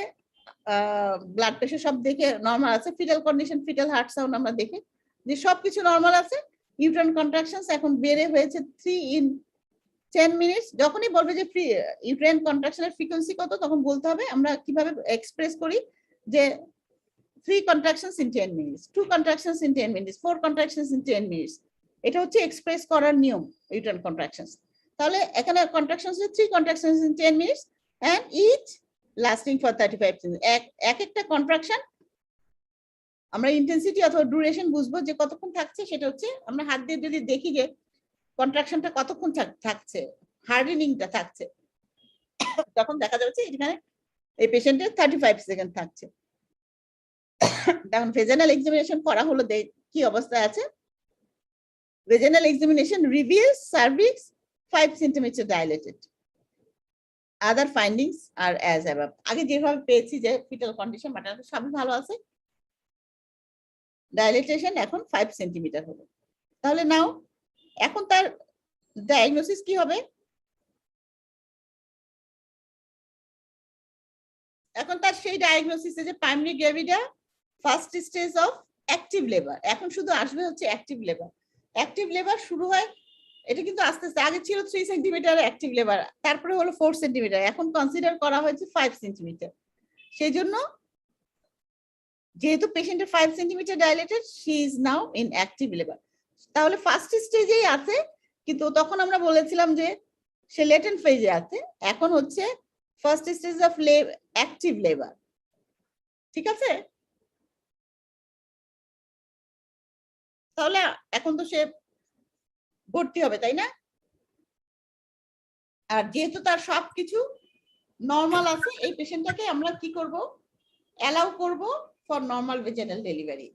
ব্লাড প্রেশার সব দেখে নরমাল আছে, fetal condition, fetal heart sound আমরা দেখে যে সবকিছু নরমাল আছে। ইউট্রাইন কন্ট্রাকশনস এখন বেড়ে হয়েছে 3 in 10 minutes। যখনই বলবে যে ইউট্রাইন কন্ট্রাকশনের ফ্রিকোয়েন্সি কত, তখন বলতে হবে আমরা কিভাবে এক্সপ্রেস করি যে 3 contractions in 10 minutes, 2 contractions in 10 minutes, 4 contractions in 10 minutes, এটা হচ্ছে এক্সপ্রেস করার নিয়ম ইউট্রাইন কন্ট্রাকশনস। তাহলে এখানে contractions 3 contractions in 10 minutes and each lasting for 35 seconds। এক একটা কন্ট্রাকশন আমরা ইন্টেন্সিটি অথবা ডিউরেশন বুঝবো যে কতক্ষণ থাকছে, সেটা হচ্ছে আমরা হাত দিয়ে যদি দেখি যে কন্ট্রাকশনটা কতক্ষণ থাকছে, হার্ডেনিংটা থাকছে, তখন দেখা যাচ্ছে এখানে এই পেশেন্টের 35 সেকেন্ড থাকছে। তখন ভেজানাল এক্সামিনেশন করা হলো, কি অবস্থায় আছে। ভেজানাল examination reveals cervix 5 centimeter dilated, other findings are as above। আগে যেভাবে পেয়েছি যে ফিটাল কন্ডিশন ম্যাটারনাল সবই ভালো আছে, ডাইলেটেশন এখন 5 সেন্টিমিটার হলো। তাহলে নাও এখন তার ডায়াগনোসিস কি হবে, এখন তার সেই ডায়াগনোসিসে যে primary gravida first stage of active labour, এখন শুধু আসবে হচ্ছে অ্যাক্টিভ লেবার। অ্যাক্টিভ লেবার শুরু হয়, এটা কিন্তু আস্তে আস্তে, আগে ছিল 3 সেন্টিমিটার অ্যাক্টিভ লেবার, তারপরে হলো 4 সেন্টিমিটার, এখন কনসিডার করা হয়েছে 5 সেন্টিমিটার। সেই জন্য যেহেতু পেশেন্টের 5 centimetre dilated, she is now in active labour. তাহলে ফার্স্ট স্টেজেই আছে, কিন্তু তখন আমরা বলেছিলাম যে সে লেটেন্ট ফেজে আছে। এখন হচ্ছে first stage of active labour. ঠিক আছে, তাহলে এখন তো সে ভর্তি হবে, তাই না? আর যেহেতু তার সবকিছু নর্মাল আছে, এই পেশেন্টটাকে আমরা কি করব, অ্যালাউ করব ফর নর্মাল ভেজাইনাল ডেলিভারি,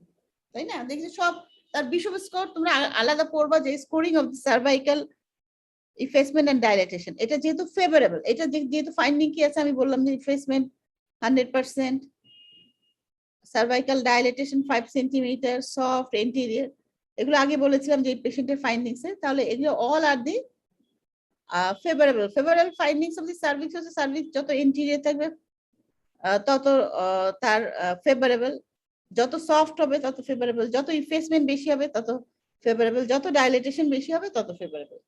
তাই না? দেখছি সব তার বিষব স্কোর তোমরা আলাদা পড়বা, যে scoring of cervical effacement and dilatation, এটা যেহেতু ফেভারেবল, এটা যেহেতু ফাইন্ডিং কি আছে আমি বললাম যে effacement 100%, cervical dilatation 5 centimetre, soft anterior, এগুলো আগে বলেছিলাম যে পেশেন্টের ফাইন্ডিংস এ। তাহলে এগুলো all are the favourable findings of the cervix. হচ্ছে সার্ভিক্স যত এন্টিরিয়র থাকবে তত তার ফেভারেবল, যত সফট হবে তত ফেভারেবল, যত ইফেসমেন্ট বেশি হবে তত ফেভারেবল, যত ডাইলেটেশন বেশি হবে তত ফেভারেবল।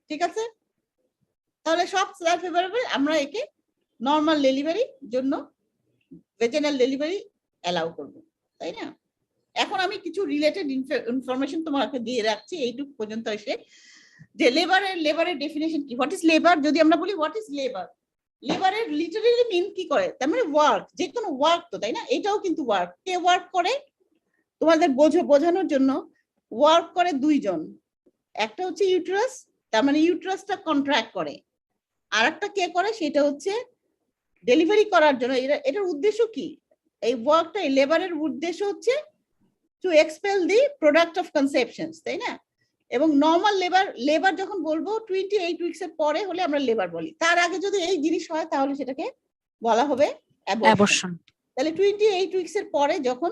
ঠিক আছে, তাহলে সব ফেভারেবল, আমরা একে নর্মাল ডেলিভারির জন্য ভেজাইনাল ডেলিভারি অ্যালাউ করব, তাই না? এখন আমি কিছু রিলেটেড ইনফরমেশন তোমাকে দিয়ে রাখছি এইটুকু পর্যন্ত এসে, যে লেবারের ডেফিনেশন কি, হোয়াট ইজ লেবার। যদি আমরা বলি হোয়াট ইজ লেবার, লেবারের লিটারালি মিন কি করে, তার মানে ওয়ার্ক, যে কোনো ওয়ার্ক তো, তাই না? এটাও কিন্তু ওয়ার্ক। কে ওয়ার্ক করে তোমাদের বোঝানোর জন্য, ওয়ার্ক করে দুইজন, একটা হচ্ছে ইউটেরাস, তার মানে ইউটেরাসটা কন্ট্রাক্ট করে, আর একটা কে করে সেটা হচ্ছে ডেলিভারি করার জন্য। এটার উদ্দেশ্য কি, এই ওয়ার্কটা, এই লেবারের উদ্দেশ্য হচ্ছে to expel the product of conceptions, তাই না? এবং নর্মাল লেবার যখন বলবো 28 উইকস এর পরে হলে আমরা লেবার বলি, তার আগে যদি এই জিনিস হয় তাহলে সেটাকে বলা হবে অ্যাবর্শন। তাহলে 28 উইকস এর পরে যখন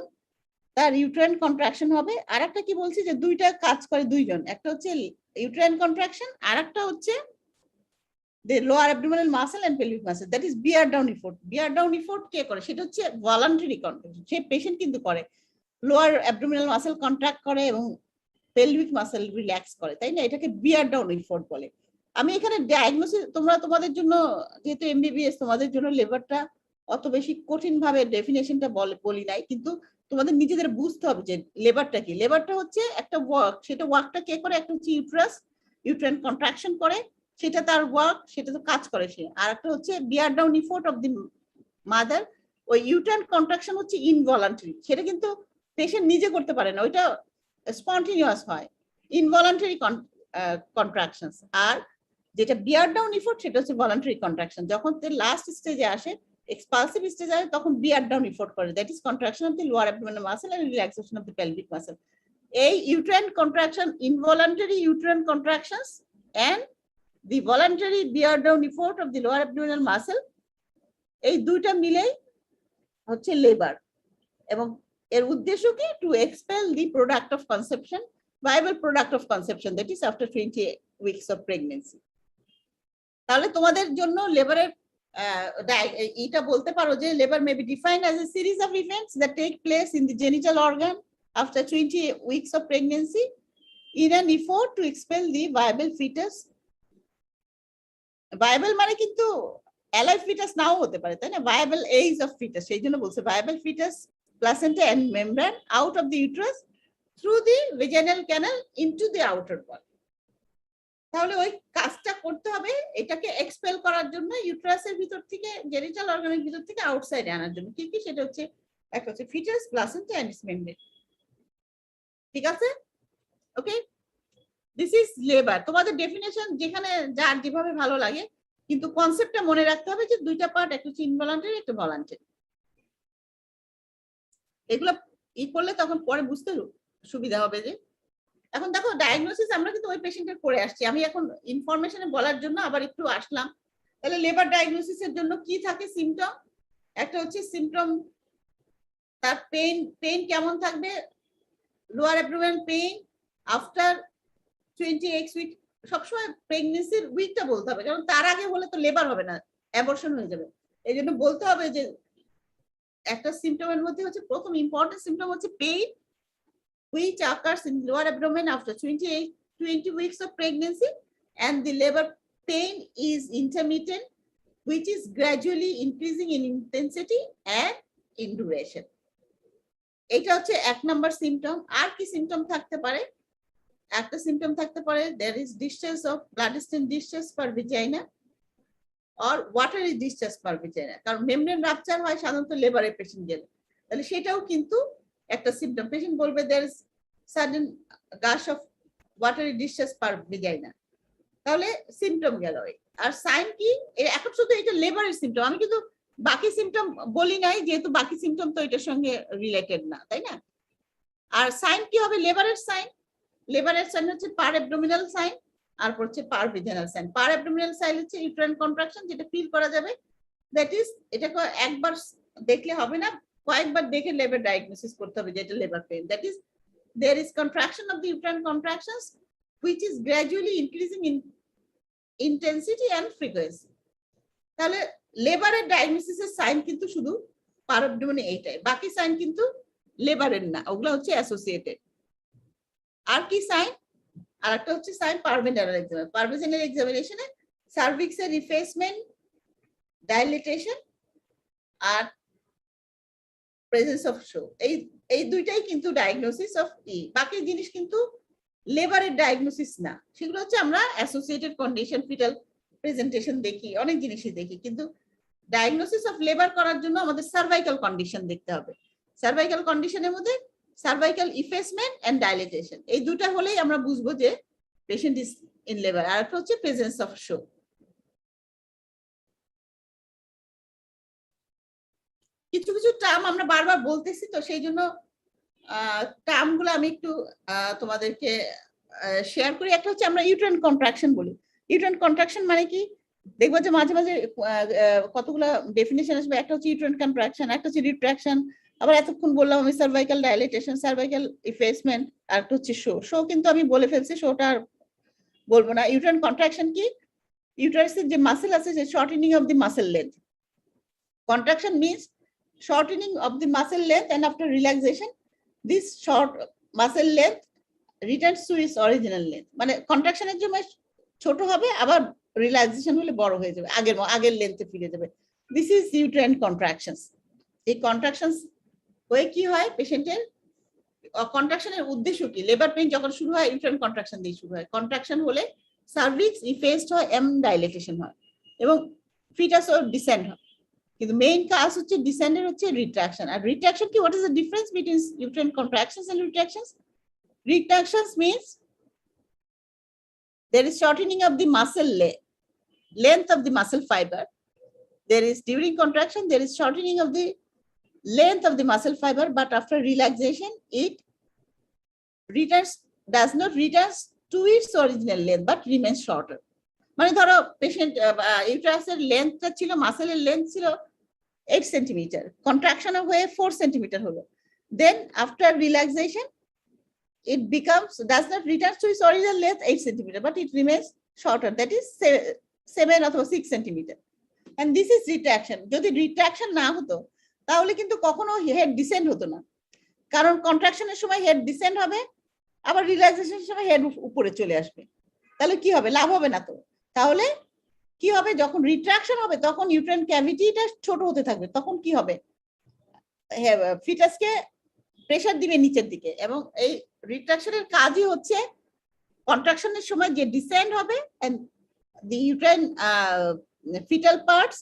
তার ইউট্রাইন কন্ট্রাকশন হবে। আর একটা কি বলছি, যে দুইটা কাজ করে দুইজন, একটা হচ্ছে ইউট্রাইন কন্ট্রাকশন, আর একটা হচ্ছে the lower abdominal muscle and pelvic muscle, that is bear down effort. Bear down effort কে করে, সেটা হচ্ছে ভলান্টারি কন্ট্রাকশন, সে পেশেন্ট কিন্তু করে, লোয়ার অ্যাবডোমিনাল মাসল কন্ট্রাক্ট করে এবং পেলভিক মাসল রিল্যাক্স করে, তাই না? এটাকে বিয়ার ডাউন এফোর্ট বলে। আমি এখানে ডায়াগনোসিস, তোমাদের জন্য যেহেতু এমবিবিএস, তোমাদের জন্য লেবারটা অত বেশি কঠিন ভাবে ডেফিনেশনটা বলি নাই, কিন্তু তোমাদের নিজেদের বুঝতে হবে যে লেবারটা কি। লেবারটা হচ্ছে একটা ওয়ার্ক, সেটা ওয়ার্কটা কে করে, একটা হচ্ছে ইউট্রাইন কন্ট্রাকশন করে, সেটা তার ওয়ার্ক, সেটা তো কাজ করে সে। আর একটা হচ্ছে bear down effort of the mother, ওই ইউট্রাইন কন্ট্রাকশন হচ্ছে ইনভলান্টারি, সেটা কিন্তু পেশেন্ট নিজে করতে পারে না, ওইটা স্পন্টেনিয়াস হয়, ইনভলান্টারি কন্ট্রাকশনস। আর যেটা বিয়ার ডাউন এফোর্ট সেটা হচ্ছে ভলান্টারি কন্ট্রাকশন। যখন লাস্ট স্টেজে আসে, এক্সপালসিভ স্টেজে আসে, তখন বিয়ার ডাউন এফোর্ট করে, that is contraction of the lower abdominal muscle and relaxation of the pelvic muscle. এই uterine contraction, involuntary uterine contractions and the voluntary bear down effort of the lower abdominal muscle, এই দুইটা মিলেই হচ্ছে লেবার। এবং এর উদ্দেশ্য কি, to expel the product of conception, viable product of conception, that is after 20 weeks of pregnancy. তাহলে তোমাদের জন্য লেবারের এটা বলতে পারো যে labour may be defined as a series of events that take place in the genital organ after 20 weeks of pregnancy in an effort to expel the viable fetus. Viable মানে কিন্তু অ্যালাইভ ফিটাস নাও হতে পারে, তাই না? ভায়াবল এজ অফ ফিটাস, সেই জন্য বলছে viable fetus, placenta and membrane out of the uterus through the vaginal canal into the outer wall. তাহলে ওই কাজটা করতে হবে, এটাকে এক্সপেল করার জন্য ইউটেরাসের ভিতর থেকে, জেনিটাল অর্গানের ভিতর থেকে আউটসাইডে আনার জন্য। কি কি সেটা হচ্ছে, একটা হচ্ছে ফিটাস, প্লাসেন্টা এন্ড মেমব্রেন। ঠিক আছে, ওকে, দিস ইজ লেবার। তোমাদের ডেফিনেশন যেখানে যার যেভাবে ভালো লাগে, কিন্তু কনসেপ্টটা মনে রাখতে হবে যে দুইটা পার্ট, একটা হচ্ছে ইনভলান্টারি, একটা ভলান্টারি। এগুলো করলে তখন পরে বুঝতে সুবিধা হবে। যে এখন দেখো ডায়াগনোসিস আমরা কিন্তু ওই পেশেন্টের করে আসছি, আমি এখন ইনফরমেশনে বলার জন্য আবার একটু আসলাম। তাহলে লেবার ডায়াগনোসিসের জন্য কি থাকে সিমটম, একটা হচ্ছে সিমটম, তার পেইন কেমন থাকবে, লোয়ার অ্যাবডোমেনাল পেইন আফটার 28 উইক, সবসময় প্রেগনেন্সির উইকটা বলতে হবে, কারণ তার আগে হলে তো লেবার হবে না, অ্যাবর্শন হয়ে যাবে। এই জন্য বলতে হবে যে একটা সিমটমের মধ্যে হচ্ছে, প্রথম ইম্পর্টেন্ট সিমটম হচ্ছে pain which occurs in lower abdomen after 20 weeks of pregnancy, and the labor pain is intermittent which is gradually increasing in intensity and in duration. এটা হচ্ছে 1 নাম্বার সিম্পটম। আর কি সিম্পটম থাকতে পারে? একটা সিম্পটম থাকতে পারে there is discharge of blood-stained discharge per vagina or watery discharge per vagina, কারণ মেমব্রেন রাপচার হয় সাধারণত লেবারে পেশেন্ট গেলে, তাহলে সেটাও কিন্তু একটা সিম্পটম। পেশেন্ট বলবে there is sudden gush of watery discharge per vagina, তাহলে সিম্পটম গেল। আর সাইন কি? এখন শুধু এটা লেবারের সিম্পটম, আমি কিন্তু বাকি সিম্পটম বলি নাই, যেহেতু বাকি সিম্পটম তো এটার সঙ্গে রিলেটেড না, তাই না? আর সাইন কি হবে? লেবারের সাইন, লেবারের সাইন হচ্ছে পার অ্যাবডোমিনাল সাইন আর হচ্ছে পার ভিজানাল সাইন। পার অ্যাবডোমিনাল সাইন হচ্ছে ইউটেরাইন কন্ট্রাকশন, যেটা ফিল করা যাবে, দ্যাট ইজ এটাকে একবার দেখলে হবে না, কয়েকবার দেখে লেবার ডায়াগনোসিস করতে হবে যেটা labour pain. That is there is contraction of the uterine contractions which is gradually increasing in intensity and frequency. তাহলে লেবারের ডায়াগনোসিসের সাইন কিন্তু শুধু পার অ্যাবডোমেনে এইটাই, বাকি সাইন কিন্তু লেবারের না, ওগুলো হচ্ছে অ্যাসোসিয়েটেড। আর কি সাইন? আর একটা হচ্ছে sign পারভেনাল examination. পারভেনাল এক্সামিনেশনে সার্ভিক্সের রিফেসমেন্ট, dilatation R presence of show, এই দুইটাই কিন্তু ডায়াগনোসিস অফ ই। বাকি জিনিস কিন্তু লেবারের ডায়াগনোসিস না, সেগুলো হচ্ছে আমরা অ্যাসোসিয়েটেড কন্ডিশন, ফিটাল প্রেজেন্টেশন দেখি, অনেক জিনিসই দেখি, কিন্তু ডায়াগনোসিস অফ লেবার করার জন্য আমাদের সার্ভাইকাল কন্ডিশন দেখতে হবে। সার্ভাইকাল কন্ডিশনের মধ্যে সার্ভাইকাল ইফেসমেন্ট এন্ড ডাইলেটেশন, এই দুটা হলেই আমরা বুঝবো যে পেশেন্ট ইজ ইন লেবার। আর একটা হচ্ছে প্রেজেন্স অফ শো। কিছু কিছু টার্ম আমরা বারবার বলতেছি, তো সেই জন্য টার্ম গুলো আমি একটু তোমাদেরকে শেয়ার করি। একটা হচ্ছে আমরা ইউটেরাইন কন্ট্রাকশন বলি। ইউটেরাইন কন্ট্রাকশন মানে কি? দেখবো যে মাঝে মাঝে কতগুলো ডেফিনেশন আসবে। একটা হচ্ছে ইউটেরাইন কন্ট্রাকশন, একটা হচ্ছে রিট্রাকশন, আবার এতক্ষণ বললাম আমি সার্ভাইকাল ডাইলেটেশন, সার্ভাইকাল ইফেসমেন্ট, আর একটা হচ্ছে শো। শো কিন্তু আমি বলে ফেলছি, শোটা আর বলবো না। ইউটেরাইন কন্ট্রাকশন কি? ইউটারাসের যে মাসেল আছে, যে shortening of the muscle length. Contraction means shortening of the muscle length, and after relaxation this short muscle length returns to its original length, মানে কন্ট্রাকশনের জন্য ছোট হবে, আবার রিল্যাক্সেশন হলে বড় হয়ে যাবে, আগের লেন্থে ফিরে যাবে। This is uterine contractions. এই কন্ট্রাকশনস হয়ে কি হয় পেশেন্টের? কন্ট্রাকশনের উদ্দেশ্য কি? লেবার পেইন যখন শুরু হয় ইউটেরাইন কন্ট্রাকশন দিয়ে শুরু হয়। কন্ট্রাকশন হলে সার্ভিক্স ইফেস্ট হয়, এম ডাইলেটেশন হয় এবং ফিটাসও ডিসেন্ড হয়। কিন্তু মেইন কাজ হচ্ছে ডিসেন্ডের হচ্ছে রিট্রাকশন। আর রিট্রাকশন কি? What is the difference between uterine contractions and retractions? Retractions means there is shortening of the muscle length of the muscle fiber. There is during contraction there is shortening of the length of the muscle fiber, but after relaxation it does not return to its original length but remains shorter. মানে ধরো পেশেন্ট ইউটেরাসের লেন্থটা ছিল, মাসেলের লেন্থ ছিল 8 সেন্টিমিটার, কন্ট্রাকশন হয়ে 4 সেন্টিমিটার হলো, then after relaxation it does not return to its original length 8 centimeter, but it remains shorter, that is 7 or 6 centimeter. And this is retraction. যদি রিট্রাকশন না হতো তাহলে কিন্তু কখনো হেড ডিসেন্ড হতো না, কারণ কন্ট্রাকশনের সময় হেড ডিসেন্ড হবে, আবার রিল্যাক্সেশনের সময় হেড উপরে চলে আসবে। তাহলে কি হবে? লাভ হবে না তো। তাহলে কি হবে? যখন রিট্রাকশন হবে তখন ইউটেরাইন ক্যাভিটিটা ছোট হতে থাকবে, তখন কি হবে? ফিটাসকে প্রেসার দিবে নিচের দিকে, এবং এই রিট্রাকশনের কাজই হচ্ছে কন্ট্রাকশনের সময় যে ডিসেন্ড হবে, and the uterine fetal parts,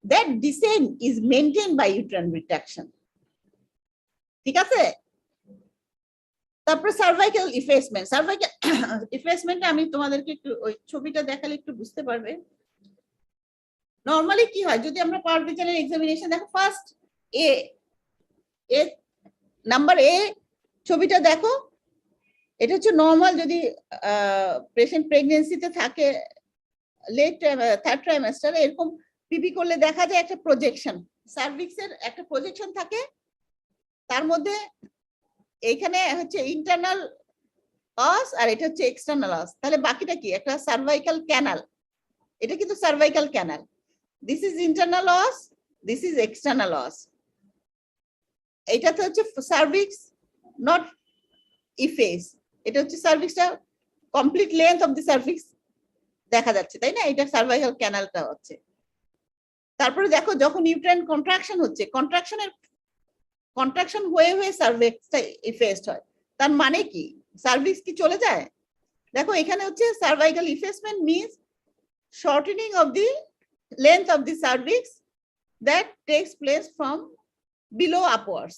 that descent is maintained by uterine retraction. ঠিক আছে? তারপর সার্ভাইকাল ইফেসমেন্ট। সার্ভাইকাল ইফেসমেন্টে আমি তোমাদেরকে একটু ওই ছবিটা দেখালে একটু বুঝতে পারবে। নরমালি কি হয়? যদি আমরা পারভিজানের এক্সামিনেশন দেখো, ফার্স্ট নাম্বার এ ছবিটা দেখো, এটা হচ্ছে নর্মাল। যদি পেশেন্ট প্রেগনেন্সিতে থাকে, লেট থার্ড ট্রাইমেস্টার, এরকম পিপি করলে দেখা যায় একটা প্রজেকশন, সার্ভিক্সের একটা প্রজেকশন থাকে, তার মধ্যে এইখানে হচ্ছে ইন্টারনাল অস আর এটা হচ্ছে এক্সটার্নাল অস। তাহলে বাকিটা কি? একটা সার্ভাইকাল ক্যানাল, এটা কিন্তু cervical canal. This is internal os, this is external os. এইটাতে হচ্ছে সার্ভিক্স, নট ইফেস। এটা হচ্ছে সার্ভিক্সটা, complete length of the cervix দেখা যাচ্ছে, তাই না? এটা সার্ভাইকাল ক্যানালটা হচ্ছে। তারপরে দেখো যখন ইউট্রাইন কন্ট্রাকশন হচ্ছে, কন্ট্রাকশন হয়ে হয়ে সার্ভিক্সটা ইফেস্ট হয়। তার মানে কি সার্ভিক্স কি চলে যায়? দেখো এখানে হচ্ছে cervical effacement means shortening of the length of the cervix that takes place from below upwards.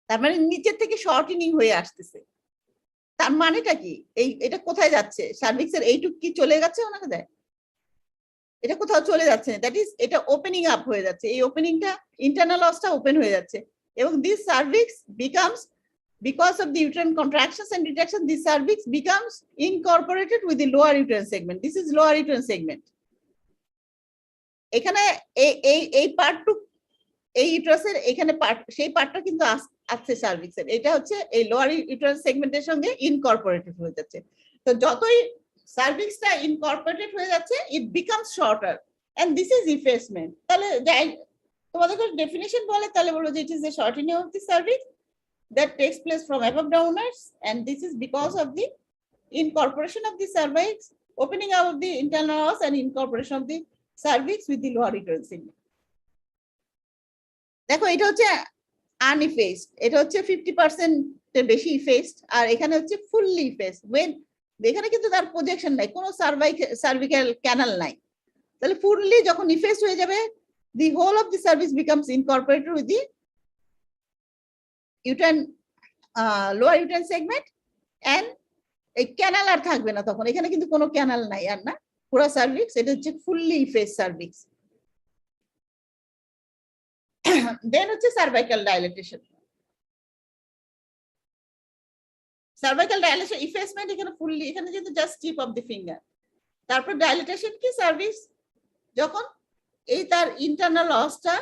তার মানে নিচের থেকে শর্টেনিং হয়ে আসতেছে। তার মানেটা কি? এটা কোথায় যাচ্ছে? সার্ভিক্সের এইটুক কি চলে গেছে ওনাকে দেয়? এটা কোথাও চলে যাচ্ছে না, দ্যাট ইজ এটা ওপেনিং আপ হয়ে যাচ্ছে। এই ওপেনিংটা ইন্টারনাল অসটা ওপেন হয়ে যাচ্ছে এবং this cervix becomes, because of the uterine contractions and retraction, this cervix becomes incorporated with the lower uterine segment. This is lower uterine segment. এখানে এই পার্টটু, এই ইউটারাসের এখানে পার্ট, সেই পার্টটা কিন্তু আছে সার্ভিক্সের। এটা হচ্ছে এই লোয়ার ইউটারাস সেগমেন্টের সঙ্গে ইনকর্পোরেটেড হয়ে যাচ্ছে। তো যতই সার্ভিক্সটা ইনকর্পোরেটেড হয়ে যাচ্ছে, it becomes shorter and this is effacement. তাহলে তোমাদের ডেফিনিশন বলে তাহলে বলবো যে it is a shortening of the cervix that takes place from above downwards, and this is because of the incorporation of the cervix, opening out of the internal os and incorporation of the cervix with the lower uterine segment. দেখো এটা হচ্ছে আনইফেসড, এটা হচ্ছে 50% এর বেশি ইফেসড, আর এখানে হচ্ছে ফুললি ইফেসড। when এখানে কিন্তু তার প্রজেকশন নাই, কোনো সার্ভিক্যাল ক্যানাল নাই। তাহলে ফুললি যখন ইফেসড হয়ে যাবে, the whole of the cervix becomes incorporated with the uterine lower uterine segment and এই ক্যানাল আর থাকবে না তখন। এখানে কিন্তু কোনো ক্যানাল নাই আর না, পুরো সার্ভিক্স এটা হচ্ছে ফুললি ইফেস সার্ভিক্স। দেন হচ্ছে সার্ভাইকাল ডাইলেটেশন। সার্ভাইকাল ডাইলেশন ইফেসমেন্ট এখানে ফুললি, এখানে যেহেতু just tip of the finger. তারপর ডাইলেটেশন কি? সার্ভিক্স যখন এই তার ইন্টারনাল অসটা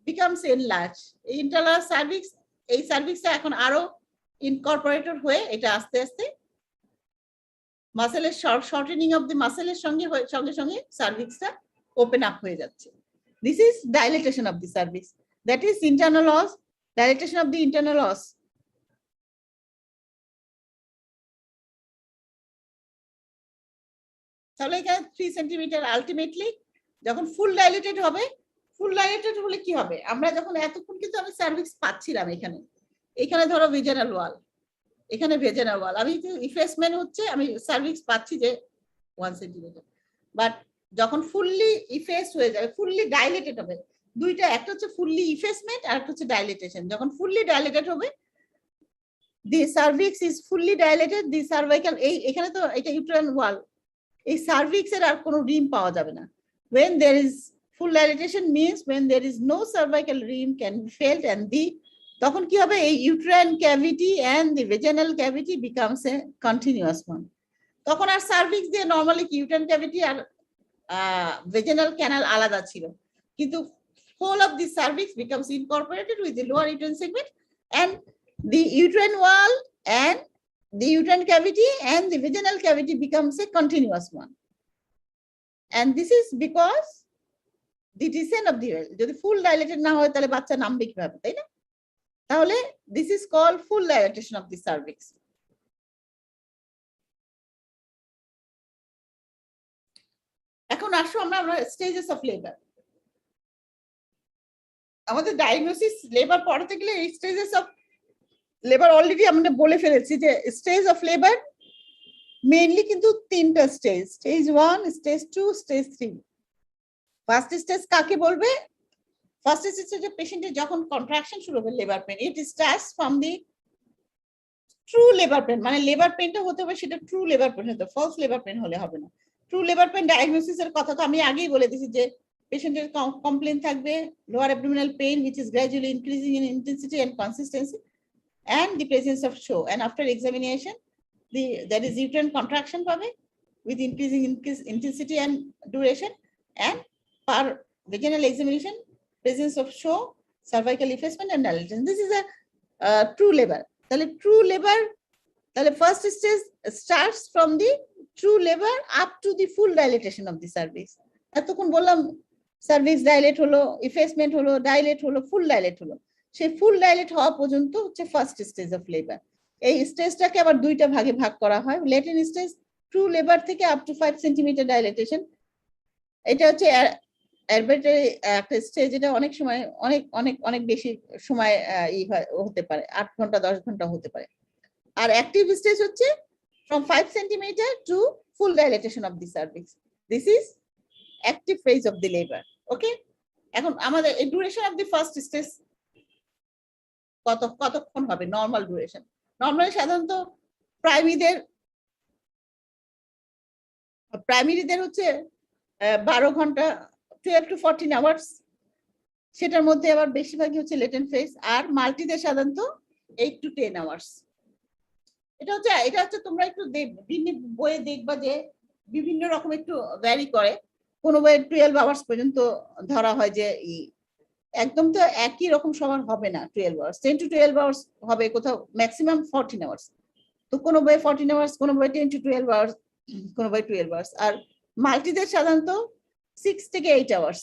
বিকামস এনলার্জ, এই ইন্টারনাল সার্ভিক্স, এই সার্ভিক্সটা এখন আরো ইনকর্পোরেটেড হয়ে এটা আস্তে আস্তে মাসেলের শর্টেনিং অফ দি মাসেলের সঙ্গে সঙ্গে সার্ভিক্সটা ওপেন আপ হয়ে যাচ্ছে। This is dilatation of the cervix, that is internal অস, ডাইলেটেশন অফ দি ইন্টারনাল অস। তাহলে এখানে 3 সেন্টিমিটার আলটিমেটলি যখন ফুল ডাইলেটেড হবে, ফুল ডাইলেটেড হলে কি হবে? আমরা যখন এতক্ষণ কিন্তু আমি সার্ভিক্স পাচ্ছিলাম এখানে ধরো ভেজানাল ওয়াল, এখানে ভেজানাল ওয়াল, আমি ইফেসমেন্ট হচ্ছে, আমি সার্ভিক্স পাচ্ছি যে 1 সেন্টিমিটার, বাট যখন ফুললি ইফেস হয়ে যাবে, ফুললি ডাইলেটেড হবে, দুইটা, একটা হচ্ছে ফুললি ইফেসমেন্ট আর একটা হচ্ছে ডাইলেটেশন। যখন ফুললি ডাইলেটেড হবে, the cervix is fully dilated, the cervical, এখানে তো এটা ইউটেরাইন ওয়াল, এই সার্ভিক্সের আর কোনো রিম পাওয়া যাবে না। when there is full dilatation means when there is no cervical rim can be felt, and the তখন কি হবে? এই uterine cavity and the vaginal cavity becomes a continuous one. তখন আর সার্ভিক্স দিয়ে নরমালি কি uterine cavity আর vaginal canal আলাদা ছিল, কিন্তু whole of the cervix becomes incorporated with the lower uterine segment, and the uterine wall and the uterine cavity and the vaginal cavity becomes a continuous one. And this is because the descent of the well, যদি ফুল ডাইলেটেড না হয় তাহলে বাচ্চা নামবে কিভাবে, তাই না? তাহলে this is called full dilatation of the cervix. এখন আসো আমরা স্টেজেস অফ লেবার। আমাদের ডায়াগনোসিস লেবার পড়াতে গেলে এই স্টেজেস অফ লেবার অলরেডি আমরা বলে ফেলেছি যে স্টেজ অফ লেবার মেইনলি কিন্তু 3টা stage, stage 1, stage 2, stage 3। First stage কাকে বলবে? ফার্স্ট স্টেজে পেশেন্টের যখন কন্ট্রাকশন শুরু হবে labour pain, it starts from the true labour pain, মানে লেবার পেনটা হতে হবে সেটা ট্রু লেবার পেন হতে, ফলস লেবার পেন হলে হবে না। ট্রু লেবার পেন ডায়াগনোসিসের কথা তো আমি আগেই বলে দিয়েছি যে পেশেন্টের কমপ্লেন থাকবে lower abdominal pain which is gradually increasing in intensity and consistency and the presence of show, and after examination there is uterine contraction পাবে with increasing intensity and duration, and per vaginal examination presence of show, cervical effacement and dilatation. This is a true labor. তাহলে true labor, তাহলে first stage starts from the true labor up to the full dilatation of the cervix. এতক্ষণ বললাম সার্ভিক্স ডাইলেট হলো, ইফেসমেন্ট হলো, ডাইলেট হলো, ফুল ডাইলেট হলো, সেই ফুল ডাইলেট হওয়া পর্যন্ত হচ্ছে ফার্স্ট স্টেজ অফ লেবার। এই স্টেজটাকে আবার 2টা ভাগে ভাগ করা হয়। লেটেন্ট স্টেজ ট্রু লেবার থেকে আপ টু 5 সেন্টিমিটার ডাইলেটেশন, এটা হচ্ছে অ্যারবিট্রারি একটা স্টেজ, এটা অনেক সময় অনেক অনেক অনেক বেশি সময় হতে পারে, 8 ঘন্টা 10 ঘন্টা হতে পারে। আর অ্যাক্টিভ স্টেজ হচ্ছে from 5 centimeter to full dilatation of the cervix. This is active phase of the labor. Okay, এখন আমাদের duration of the first stage কতক্ষণ হবে নরমাল ডিউরেশন? নরমালি সাধারণত প্রাইমারিদের হচ্ছে 12 ঘন্টা, 12 to 14 আওয়ার্স। সেটার মধ্যে আবার বেশিরভাগই হচ্ছে লেটেন্ট ফেজ। আর মাল্টিদের সাধারণত 8 to 10 আওয়ার্স। এটা হচ্ছে তোমরা একটু বিভিন্ন বইয়ে দেখবা যে বিভিন্ন রকম একটু ভ্যারি করে। কোনো বইয়ে 12 আওয়ার্স পর্যন্ত ধরা হয় যে একদম তো একই রকম সময় হবে না। 12 আওয়ার্স, 10 to 12 আওয়ার্স হবে, কোথাও ম্যাক্সিমাম 14 আওয়ার্স। তো কোনো বইয়ে 14 আওয়ার্স, কোনো বইয়ে 10 to 12 আওয়ার্স, কোনো বইয়ে 12 আওয়ার্স। আর মাল্টিদের সাধারণত 6 থেকে 8 আওয়ার্স।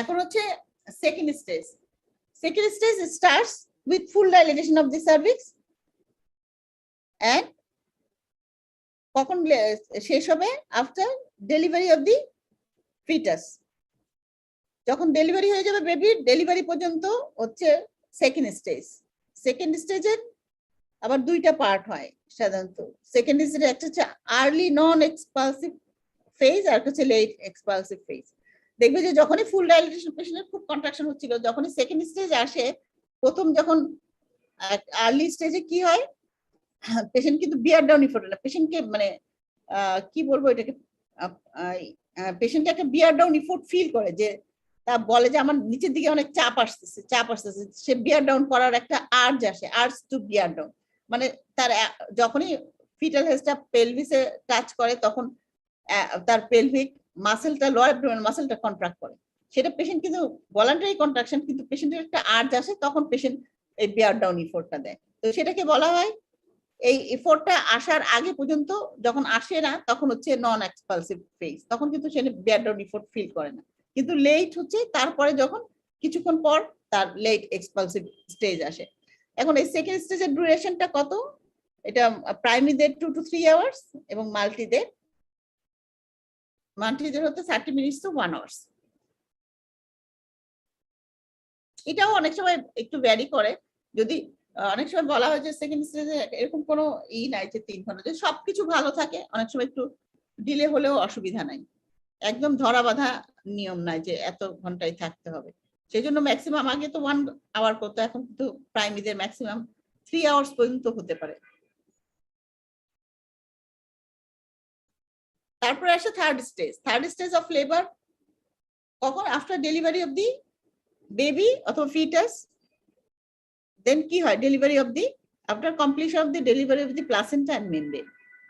এখন হচ্ছে second stage. Second stage starts with full dilatation of the cervix and কখন শেষ হবে? After delivery of the fetus. যখন ডেলিভারি হয়ে যাবে বেবির, ডেলিভারি পর্যন্ত হচ্ছে সেকেন্ড স্টেজ। সেকেন্ড স্টেজের আবার দুইটা পার্ট হয় সাধারণত। সেকেন্ড স্টেজে একটা হচ্ছে আর্লি নন এক্সপালসিভ ফেজ, আর একটা হচ্ছে লেট এক্সপালসিভ ফেজ। দেখবে যে যখনই ফুল ডাইলেটেশন পেশেন্টের খুব কন্ট্রাকশন হচ্ছিল, যখনই সেকেন্ড স্টেজ আসে, প্রথম যখন আর্লি স্টেজে কি হয়, পেশেন্ট কিন্তু বিয়ার ডাউন ইফোর্ট না, পেশেন্টকে মানে কি বলবো এটাকে, পেশেন্ট একটা বিয়ার ডাউন ইফোর্ট ফিল করে, যে তা বলে যে আমার নিচের দিকে অনেক চাপ আসতেছে। সে বিয়ার ডাউন করার একটা আর্জ আসে, আর্জ টু বিয়ার ডাউন। মানে তার যখনই ফিটাল হেডটা পেলভিসে টাচ করে, তখন তার পেলভিক মাসেলটা, লোয়ার অ্যাবডোমেন মাসেলটা কন্ট্রাক্ট করে। সেটা পেশেন্ট কিন্তু ভলান্টারি কন্ট্রাকশন, কিন্তু পেশেন্টের একটা আর্জ আসে, তখন পেশেন্ট এই বিয়ার ডাউন ইফোর্টটা দেয়। তো সেটাকে বলা হয়, এই এফোর্টটা আসার আগে পর্যন্ত যখন আসে না, তখন হচ্ছে নন এক্সপালসিভ ফেজ, তখন কিন্তু সে বিয়ার ডাউন ইফোর্ট ফিল করে না। কিন্তু লেট হচ্ছে তারপরে, যখন কিছুক্ষণ পর তার লেট এক্সপালসিভ স্টেজ আসে। এখন এই সেকেন্ড স্টেজের ডিউরেশনটা কত? এটা প্রাইমারিদের 2 to 3 আওয়ার্স এবং মাল্টিদের হচ্ছে 30 মিনিটস to 1 আওয়ার্স। এটাও অনেক সময় একটু ভ্যারি করে। যদি অনেক সময় বলা হয় যে সেকেন্ড স্টেজে এরকম কোনো নাই যে 3 ঘন্টা, যদি সবকিছু ভালো থাকে অনেক সময় একটু ডিলে হলেও অসুবিধা নাই। একদম ধরা বাঁধা নিয়ম নাই যে এত ঘন্টায় থাকতে হবে। সেই জন্য ম্যাক্সিমাম আগে তো 1 আওয়ার করতো, এখন কিন্তু প্রাইমারিদের ম্যাক্সিমাম 3 আওয়ার্স পর্যন্ত হতে পারে। তারপরে আসে third stage. Third stage of labour কখন? After delivery of the baby অথবা ফিটাস। দেন কি হয়? Delivery of the, after completion of the delivery of the placenta and membrane.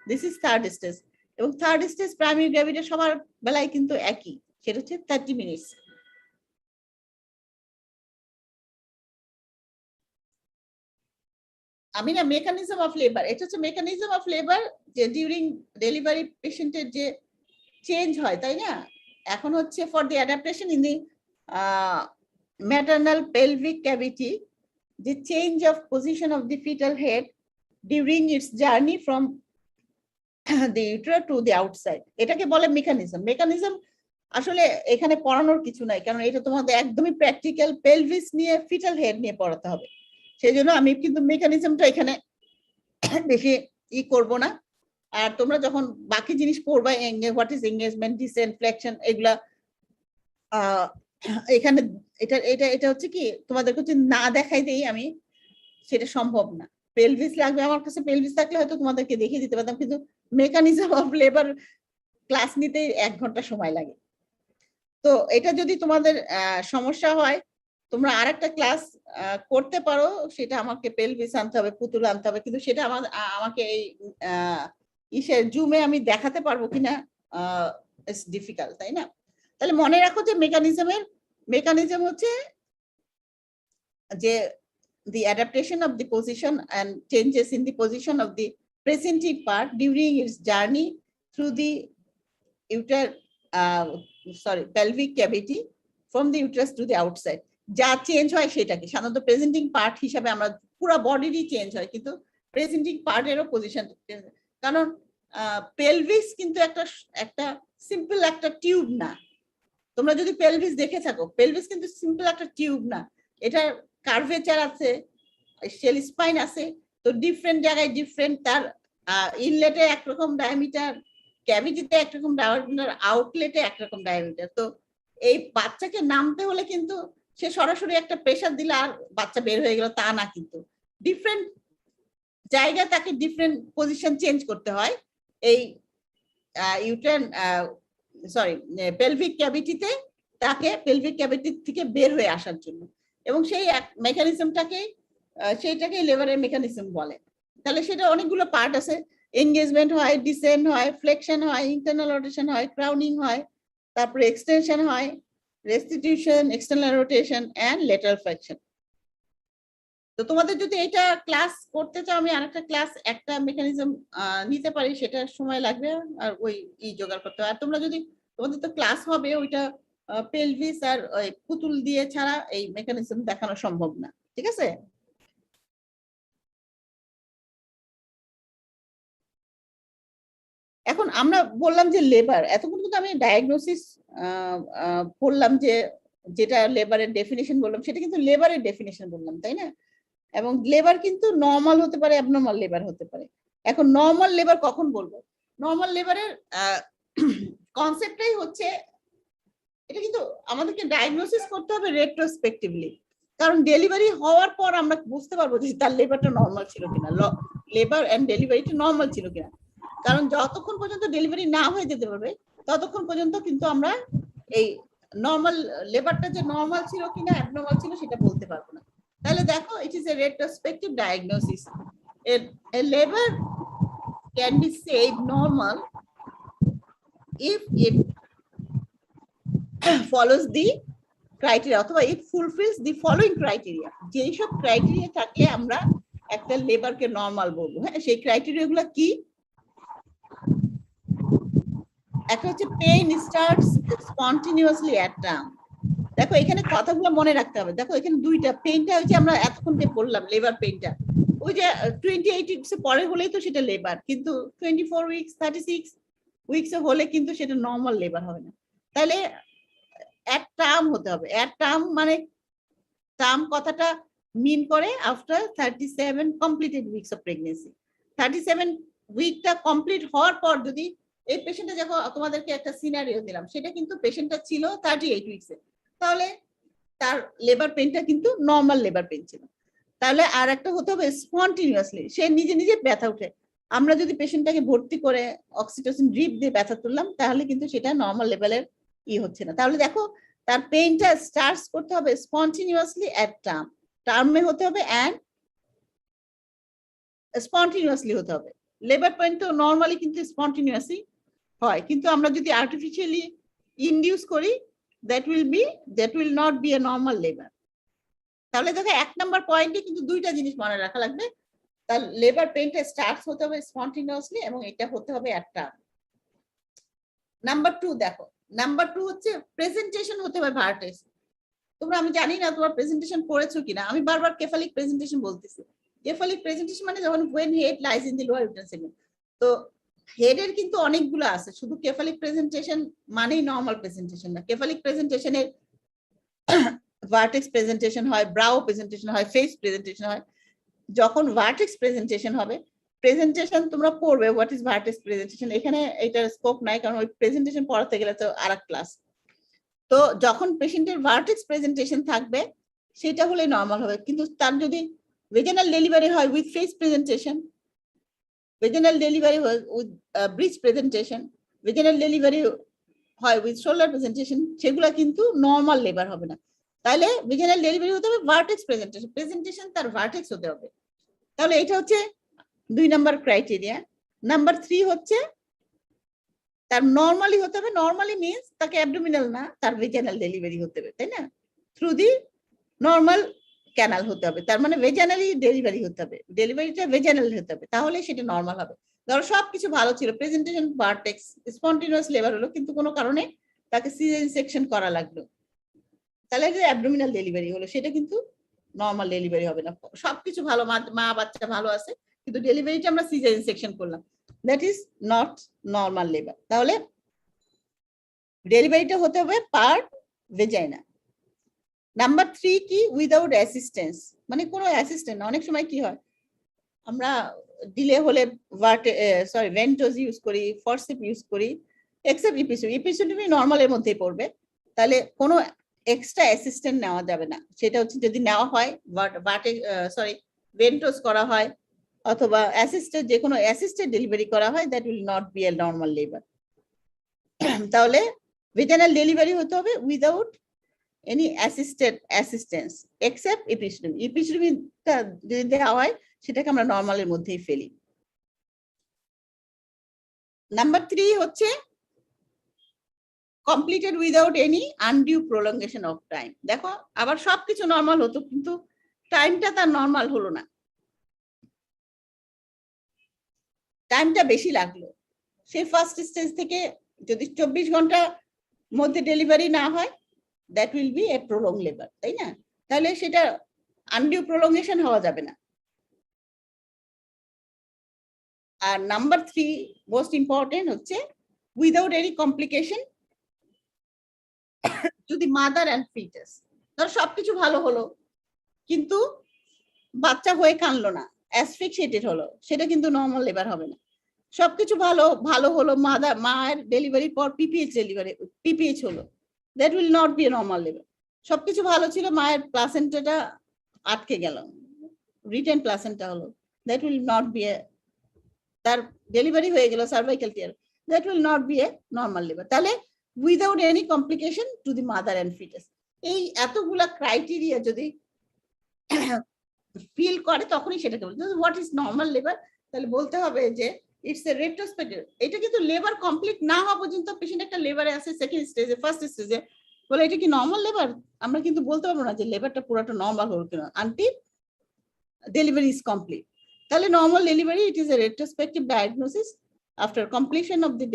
This is third stage. এবং থার্ড স্টেজ প্রাইমারি গ্র্যাভিডা সবার বেলায় কিন্তু একই, সেটা হচ্ছে 30 মিনিটস। আমি না মেকানিজম অফ লেবার, এটা হচ্ছে মেকানিজম অফ লেবার, যে ডিউরিং ডেলিভারি পেশেন্টের যে চেঞ্জ হয়, তাই না? এখন হচ্ছে for the adaptation in the maternal pelvic cavity, the change of position of the fetal head during its journey from the uterus to the outside, এটাকে বলে মেকানিজম। মেকানিজম আসলে এখানে পড়ানোর কিছু নাই, কারণ এটা তোমাদের একদমই প্র্যাকটিক্যাল পেলভিস নিয়ে, ফিটাল হেড নিয়ে পড়াতে হবে। সেই জন্য আমি কিন্তু মেকানিজমটা এখানে বেশি করব না। আর তোমরা যখন বাকি জিনিস পড়বা, what is engagement, descent, flexion, এগুলা এখানে এটা হচ্ছে কি, তোমাদের কাছে না দেখাই দেই আমি, সেটা সম্ভব না। পেলভিস লাগবে আমার কাছে, পেলভিস থাকলে হয়তো তোমাদেরকে দেখিয়ে দিতে পারতাম, কিন্তু মেকানিজম অফ লেবার ক্লাস নিতে 1 ঘন্টা সময় লাগে। তো এটা যদি তোমাদের সমস্যা হয়, তোমরা আরেকটা ক্লাস করতে পারো, সেটা আমাকে পেলভিস আনতে হবে, পুতুল আনতে হবে, কিন্তু সেটা আমাকে এই জুমে আমি দেখাতে পারবো কিনা ইটস ডিফিকাল্ট, তাই না? তাহলে মনে রাখো যে মেকানিজম হচ্ছে যে the adaptation of the position and changes in the position of the presenting part during its journey through the pelvic cavity from the uterus to the outside. যা চেঞ্জ হয় সেটাকে সাধারণত প্রেজেন্টিং পার্ট হিসাবে আমরা, পুরো বডিরই চেঞ্জ হয়, কিন্তু প্রেজেন্টিং পার্টেরও পজিশন, কারণ পেলভিস কিন্তু একটা সিম্পল একটা টিউব না। তোমরা যদি পেলভিস দেখে থাকো, পেলভিস কিন্তু সিম্পল একটা টিউব না, এটার কার্ভেচার আছে, শেল স্পাইন আছে, তো ডিফারেন্ট জায়গায় ডিফারেন্ট, তার ইনলেটে একরকম ডায়ামিটার, ক্যাভিটিতে একরকম ডায়ামিটার, আউটলেটে একরকম ডায়ামিটার। তো এই বাচ্চাকে নামতে হলে কিন্তু সে সরাসরি একটা প্রেসার দিলে আর বাচ্চা বের হয়ে গেল তা না, কিন্তু ডিফারেন্ট জায়গায় তাকে ডিফারেন্ট পজিশন চেঞ্জ করতে হয় এই ইউটেরাইন পেলভিক ক্যাভিটিতে, তাকে পেলভিক ক্যাভিটি থেকে বের হয়ে আসার জন্য, এবং সেই মেকানিজমটাকে সেইটাকে লেবারের মেকানিজম বলে। তাহলে সেটা অনেকগুলো পার্ট আছে, এনগেজমেন্ট হয়, ডিসেন্ড হয়, ফ্লেকশন হয়, ইন্টারনাল রোটেশন হয়, ক্রাউনিং হয়, তারপরে এক্সটেনশন হয়, restitution, external rotation and lateral flexion. তো তোমাদের যদি এটা ক্লাস করতে চাও, আমি আরেকটা ক্লাস একটা মেকানিজম নিতে পারি, সেটা সময় লাগবে আর ওই জোগাড় করতে হবে। আর তোমরা যদি, তোমাদের তো ক্লাস হবে ওইটা পেলভিস আর ওই পুতুল দিয়ে ছাড়া এই মেকানিজম দেখানো সম্ভব না, ঠিক আছে? এখন আমরা বললাম যে লেবার, এতক্ষণ কিন্তু আমি ডায়াগনোসিস বললাম, যে যেটা লেবারের ডেফিনিশন বললাম সেটা কিন্তু লেবারের ডেফিনিশন বললাম, তাই না? এবং লেবার কিন্তু নর্মাল হতে পারে, অ্যাবনর্মাল লেবার হতে পারে। এখন নর্মাল লেবার কখন বলবো? নর্মাল লেবারের কনসেপ্টটাই হচ্ছে, এটা কিন্তু আমাদেরকে ডায়াগনোসিস করতে হবে রেট্রোস্পেক্টিভলি, কারণ ডেলিভারি হওয়ার পর আমরা বুঝতে পারবো যে তার লেবারটা নর্মাল ছিল কিনা, লেবার এন্ড ডেলিভারিটা নর্মাল ছিল কিনা। কারণ যতক্ষণ পর্যন্ত ডেলিভারি না হয়ে যেতে পারবে ততক্ষণ পর্যন্ত কিন্তু আমরা এই নর্মাল লেবারটা যে নর্মাল ছিল কিনা অ্যাবনর্মাল ছিল সেটা বলতে পারবো না। তাহলে দেখো, ইট is A retrospective diagnosis. A labor can be said normal if it follows the criteria, অথবা it fulfills the following criteria. যেই সব ক্রাইটেরিয়া থাকলে আমরা একটা লেবারকে নর্মাল বলবো। হ্যাঁ, সেই ক্রাইটেরিয়া গুলো কি? একটা হচ্ছে পেইন স্টার্টস স্পন্টিনিউয়াসলি অ্যাট টার্ম। দেখো এখানে কথাগুলো মনে রাখতে হবে। দেখো এখানে দুইটা, পেইনটা হচ্ছে আমরা এতক্ষণ যে বললাম লেবার পেইনটা, ওই যে 28 উইকস পরে হলেই তো সেটা লেবার, কিন্তু 24 উইকস 36 উইকস হলে কিন্তু সেটা নর্মাল লেবার হবে না। তাহলে অ্যাট টার্ম হতে হবে। অ্যাট টার্ম মানে টার্ম কথাটা মিন করে after 37 completed weeks of pregnancy. 37 উইকটা কমপ্লিট হওয়ার পর যদি এই পেশেন্টটা, যখন তোমাদেরকে একটা সিনারিও দিলাম, সেটা কিন্তু পেশেন্টটা ছিল 38 উইকসে, তাহলে তার লেবার পেইনটা কিন্তু নর্মাল লেবার পেইন ছিল। তাহলে আর একটা হতে হবে স্পন্টিনিউয়াসলি, সে নিজে নিজে ব্যথা উঠে। আমরা যদি পেশেন্টটাকে ভর্তি করে অক্সিটোসিন ড্রিপ দিয়ে ব্যথা তুললাম, তাহলে কিন্তু সেটা নর্মাল লেভেলের হচ্ছে না। তাহলে দেখো তার পেইনটা স্টার্টস করতে হবে স্পন্টিনিউয়াসলি অ্যাট টার্ম, টার্মে হতে হবে অ্যান্ড স্পন্টিনিউয়াসলি হতে হবে। লেবার পেইন তো নর্মালি কিন্তু স্পন্টিনিউয়াসলি হয়, কিন্তু আমরা যদি আর্টিফিশিয়ালি ইনডিউস করি, that will not be a normal labor. তাহলে দেখো 1 নাম্বার পয়েন্টে কিন্তু দুইটা জিনিস মনে রাখা লাগবে, তার লেবার পেইনটা স্টার্টস হতে হবে স্পন্টিনিউয়াসলি এবং এটা হতে হবে অ্যাট টার্ম। নাম্বার 2 দেখো, নাম্বার 2 হচ্ছে প্রেজেন্টেশন হতে হবে ভার্টেক্স। তোমরা, আমি জানি না তোমরা প্রেজেন্টেশন করেছো কিনা, আমি বারবার কেফালিক প্রেজেন্টেশন বলতেছি। কেফালিক প্রেজেন্টেশন মানে যখন when head lies in the lower uterine segment, তো হেডের কিন্তু অনেকগুলো আছে, শুধু কেফালিক প্রেজেন্টেশন মানেই নর্মাল প্রেজেন্টেশন না। কেফালিক প্রেজেন্টেশনের ভার্টেক্স প্রেজেন্টেশন হয়, ব্রাও প্রেজেন্টেশন হয়, ফেস প্রেজেন্টেশন হয়। যখন ভার্টেক্স প্রেজেন্টেশন হবে, প্রেজেন্টেশন তোমরা পড়বে হোয়াট ইজ ভার্টেক্স প্রেজেন্টেশন, এখানে এটার স্কোপ নাই, কারণ ওই প্রেজেন্টেশন পড়াতে গেলে তো আরেক ক্লাস। তো যখন পেশেন্টের ভার্টেক্স প্রেজেন্টেশন থাকবে সেটা হলে নর্মাল হবে। কিন্তু তার যদি ভেজানাল ডেলিভারি হয় with face presentation, vaginal delivery with breech presentation, vaginal delivery হয় with shoulder presentation, সেগুলা কিন্তু নর্মাল লেবার হবে না। তাহলে vaginal delivery হতে হবে ভার্টেক্স প্রেজেন্টেশন, প্রেজেন্টেশন তার ভার্টেক্স হতে হবে। তাহলে এটা হচ্ছে 2 নাম্বার ক্রাইটেরিয়া। নাম্বার 3 হচ্ছে তার নর্মালি হতে হবে। নর্মালি মিন্স তাকে অ্যাবডোমিনাল না, তার vaginal ডেলিভারি হতে হবে, তাই না? থ্রু দি নর্মাল ক্যানাল হতে হবে, তার মানে ভেজানালি ডেলিভারি হতে হবে, ডেলিভারিটা ভেজানাল হতে হবে, তাহলে সেটা নর্মাল হবে। ধরো সবকিছু ভালো ছিল, প্রেজেন্টেশন ভার্টেক্স, স্পন্টিনিউয়াস লেবার হলো, কিন্তু কোনো কারণে তাকে সিজারিয়ান সেকশন করা লাগলো, তাহলে যে অ্যাবডোমিনাল ডেলিভারি হলো, সেটা কিন্তু নর্মাল ডেলিভারি হবে না। সবকিছু ভালো, মা বাচ্চা ভালো আছে, কিন্তু কিন্তু ডেলিভারিটা আমরা সিজারিয়ান সেকশন করলাম, that is not normal labour. তাহলে ডেলিভারিটা হতে হবে পার ভেজাইনা। নাম্বার 3 কি, উইদাউট অ্যাসিস্ট্যান্স, মানে কোনো অ্যাসিস্ট্যান্ট। অনেক সময় কি হয়, আমরা ডিলে হলে ভেন্টোজ ইউজ করি, ফরসেপ ইউজ করি, এক্সেপ্ট ইপিসিওটমি নর্মালের মধ্যেই পড়বে। তাহলে কোনো এক্সট্রা অ্যাসিস্ট্যান্ট নেওয়া যাবে না। সেটা হচ্ছে যদি নেওয়া হয় ভেন্টোজ করা হয় অথবা অ্যাসিস্টেড, যে কোনো অ্যাসিস্টেড ডেলিভারি করা হয়, that will not be a normal labour. তাহলে ভেজাইনাল ডেলিভারি হতে হবে without any assistance except episiotomy. ইপিসিওটমিটা যদি দেওয়া হয় সেটাকে আমরা নর্মালের মধ্যেই ফেলি। নাম্বার 3 হচ্ছে completed without any undue prolongation of time. দেখো আবার সবকিছু নর্মাল হতো কিন্তু টাইমটা তার নর্মাল হলো না, টাইমটা বেশি লাগলো। সেই ফার্স্ট স্টেজ থেকে যদি 24 ঘন্টা মধ্যে ডেলিভারি না হয়, that will be a prolong labour, তাই না? তাহলে সেটা আনডিউ প্রলঙ্গেশন হওয়া যাবে না। আর নাম্বার 3 মোস্ট ইম্পর্টেন্ট হচ্ছে without any complication to the mother and fetus. ধর সবকিছু ভালো হলো কিন্তু বাচ্চা হয়ে কানলো না, অ্যাসফিক্সিয়েটেড হলো, সেটা কিন্তু নর্মাল লেবার হবে না। সবকিছু ভালো হলো, মায়ের ডেলিভারির পর পিপিএইচ হলো, that will not be a normal labour. সবকিছু ভালো ছিল, মায়ের প্লাসেন্টাটা আটকে গেল, রিটেন প্লাসেন্টা হলো, that will not be a, তার ডেলিভারি হয়ে গেল cervical tear, that will not be a normal labour. তাহলে without any complication to the mother and fetus, এই এতগুলা ক্রাইটেরিয়া যদি ফিল করে তখনই সেটাকে বলতে হোয়াট ইজ নর্মাল লেবার। তাহলে বলতে হবে যে ইটস এ রেট্রোস্পেক্টিভ। এটা কিন্তু লেবার কমপ্লিট না হওয়া পর্যন্ত পেশেন্ট একটা লেবারে আছে, সেকেন্ড স্টেজে, ফার্স্ট স্টেজে, বলে এটা কি নর্মাল লেবার, আমরা কিন্তু বলতে পারবো না যে লেবারটা পুরোটা নর্মাল হলো কিনা আনটিল ডেলিভারি ইজ কমপ্লিট। তাহলে normal delivery, it is A retrospective diagnosis after completion of the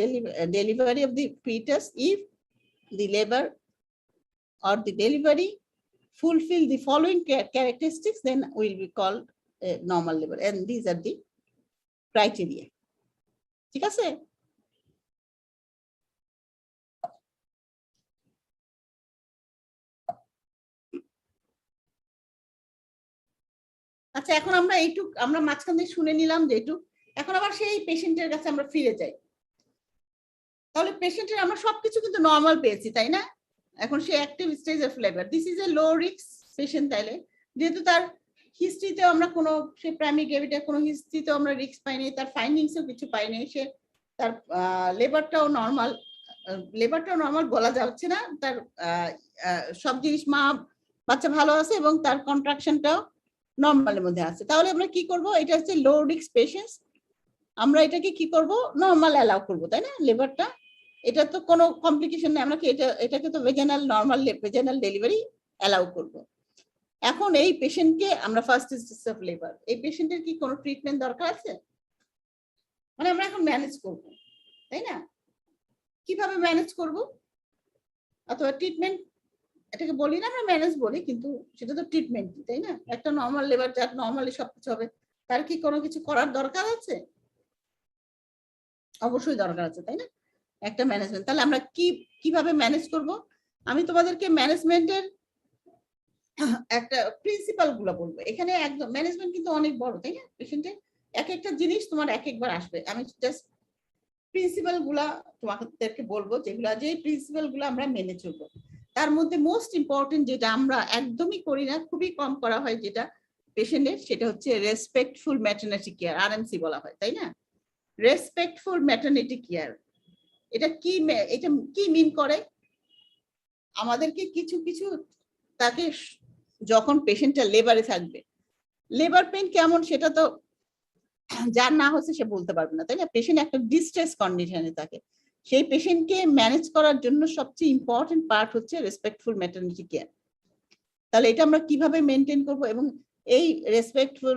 delivery of the fetus if the labor or the delivery fulfill the following characteristics, then will be called a normal labor, and these are the criteria. ঠিক আছে? আচ্ছা, এখন আমরা মাঝখান দিয়ে শুনে নিলাম যে এখন আবার সেই পেশেন্টের কাছে আমরা ফিরে যাই। তাহলে পেশেন্টের আমরা সবকিছু কিন্তু নর্মাল পেয়েছি, তাই না? এখন সে active stage of labour, this is a low risk patient. তাইলে যেহেতু তার হিস্ট্রিতে আমরা কোনো, সে প্রাইমারি গ্র্যাভিটির কোনো হিস্ট্রিতেও আমরা রিস্ক পাইনি, তার ফাইন্ডিংসও কিছু পাইনি, সে তার লেবারটাও নর্মাল বলা যাচ্ছে না, তার সব জিনিস মা বাচ্চা ভালো আছে এবং তার কন্ট্রাকশনটাও নর্মালের মধ্যে আছে। তাহলে আমরা কি করব, এটা হচ্ছে লো রিস্ক পেশেন্টস, আমরা এটাকে কি করব, নর্মাল অ্যালাউ করব, তাই না? লেবারটা, এটা তো কোনো কমপ্লিকেশন নেই, আমরা এটাকে তো ভেজাইনাল ডেলিভারি অ্যালাউ করব। এখন এই পেশেন্টকে আমরা ফার্স্ট স্টেজ অফ লেবার, এই পেশেন্টের কি কোনো ট্রিটমেন্ট দরকার আছে? মানে আমরা এখন ম্যানেজ করব, তাই না? কিভাবে ম্যানেজ করব? অথবা ট্রিটমেন্ট, এটাকে বলি না আমরা ম্যানেজ বলি, কিন্তু সেটা তো ট্রিটমেন্ট, তাই না? একটা নর্মাল লেবার যার নর্মালি সবকিছু হবে, তার কি কোনো কিছু করার দরকার আছে? অবশ্যই দরকার আছে, তাই না? একটা ম্যানেজমেন্ট। তাহলে আমরা কিভাবে ম্যানেজ করব? আমি তোমাদেরকে ম্যানেজমেন্টের একটা প্রিন্সিপাল গুলো বলবো। এখানে একদম ম্যানেজমেন্ট কিন্তু অনেক বড়, তাই না? পেশেন্টের এক একটা জিনিস তোমার এক একবার আসবে, আমি জাস্ট প্রিন্সিপাল গুলা তোমাদেরকে বলবো, যে প্রিন্সিপাল গুলো আমরা মেনে চলবো। তার মধ্যে মোস্ট ইম্পর্টেন্ট যেটা আমরা একদমই করি না, খুবই কম করা হয় যেটা পেশেন্টের, সেটা হচ্ছে রেসপেক্টফুল ম্যাটারনিটি কেয়ার, আরএমসি বলা হয়, তাই না? রেসপেক্টফুল ম্যাটারনিটি কেয়ার, এটা কি মিন করে? আমাদেরকে কিছু তাকে, যখন পেশেন্টটা লেবারে থাকবে, লেবার পেইন কেমন সেটা তো যার না হচ্ছে সে বলতে পারবে না, তাই না? পেশেন্ট একটা ডিস্ট্রেস কন্ডিশনে থাকে, সেই পেশেন্টকে ম্যানেজ করার জন্য সবচেয়ে ইম্পর্টেন্ট পার্ট হচ্ছে রেসপেক্টফুল ম্যাটারনিটি কেয়ার। তাহলে এটা আমরা কিভাবে মেনটেন করব? এবং এই রেসপেক্টফুল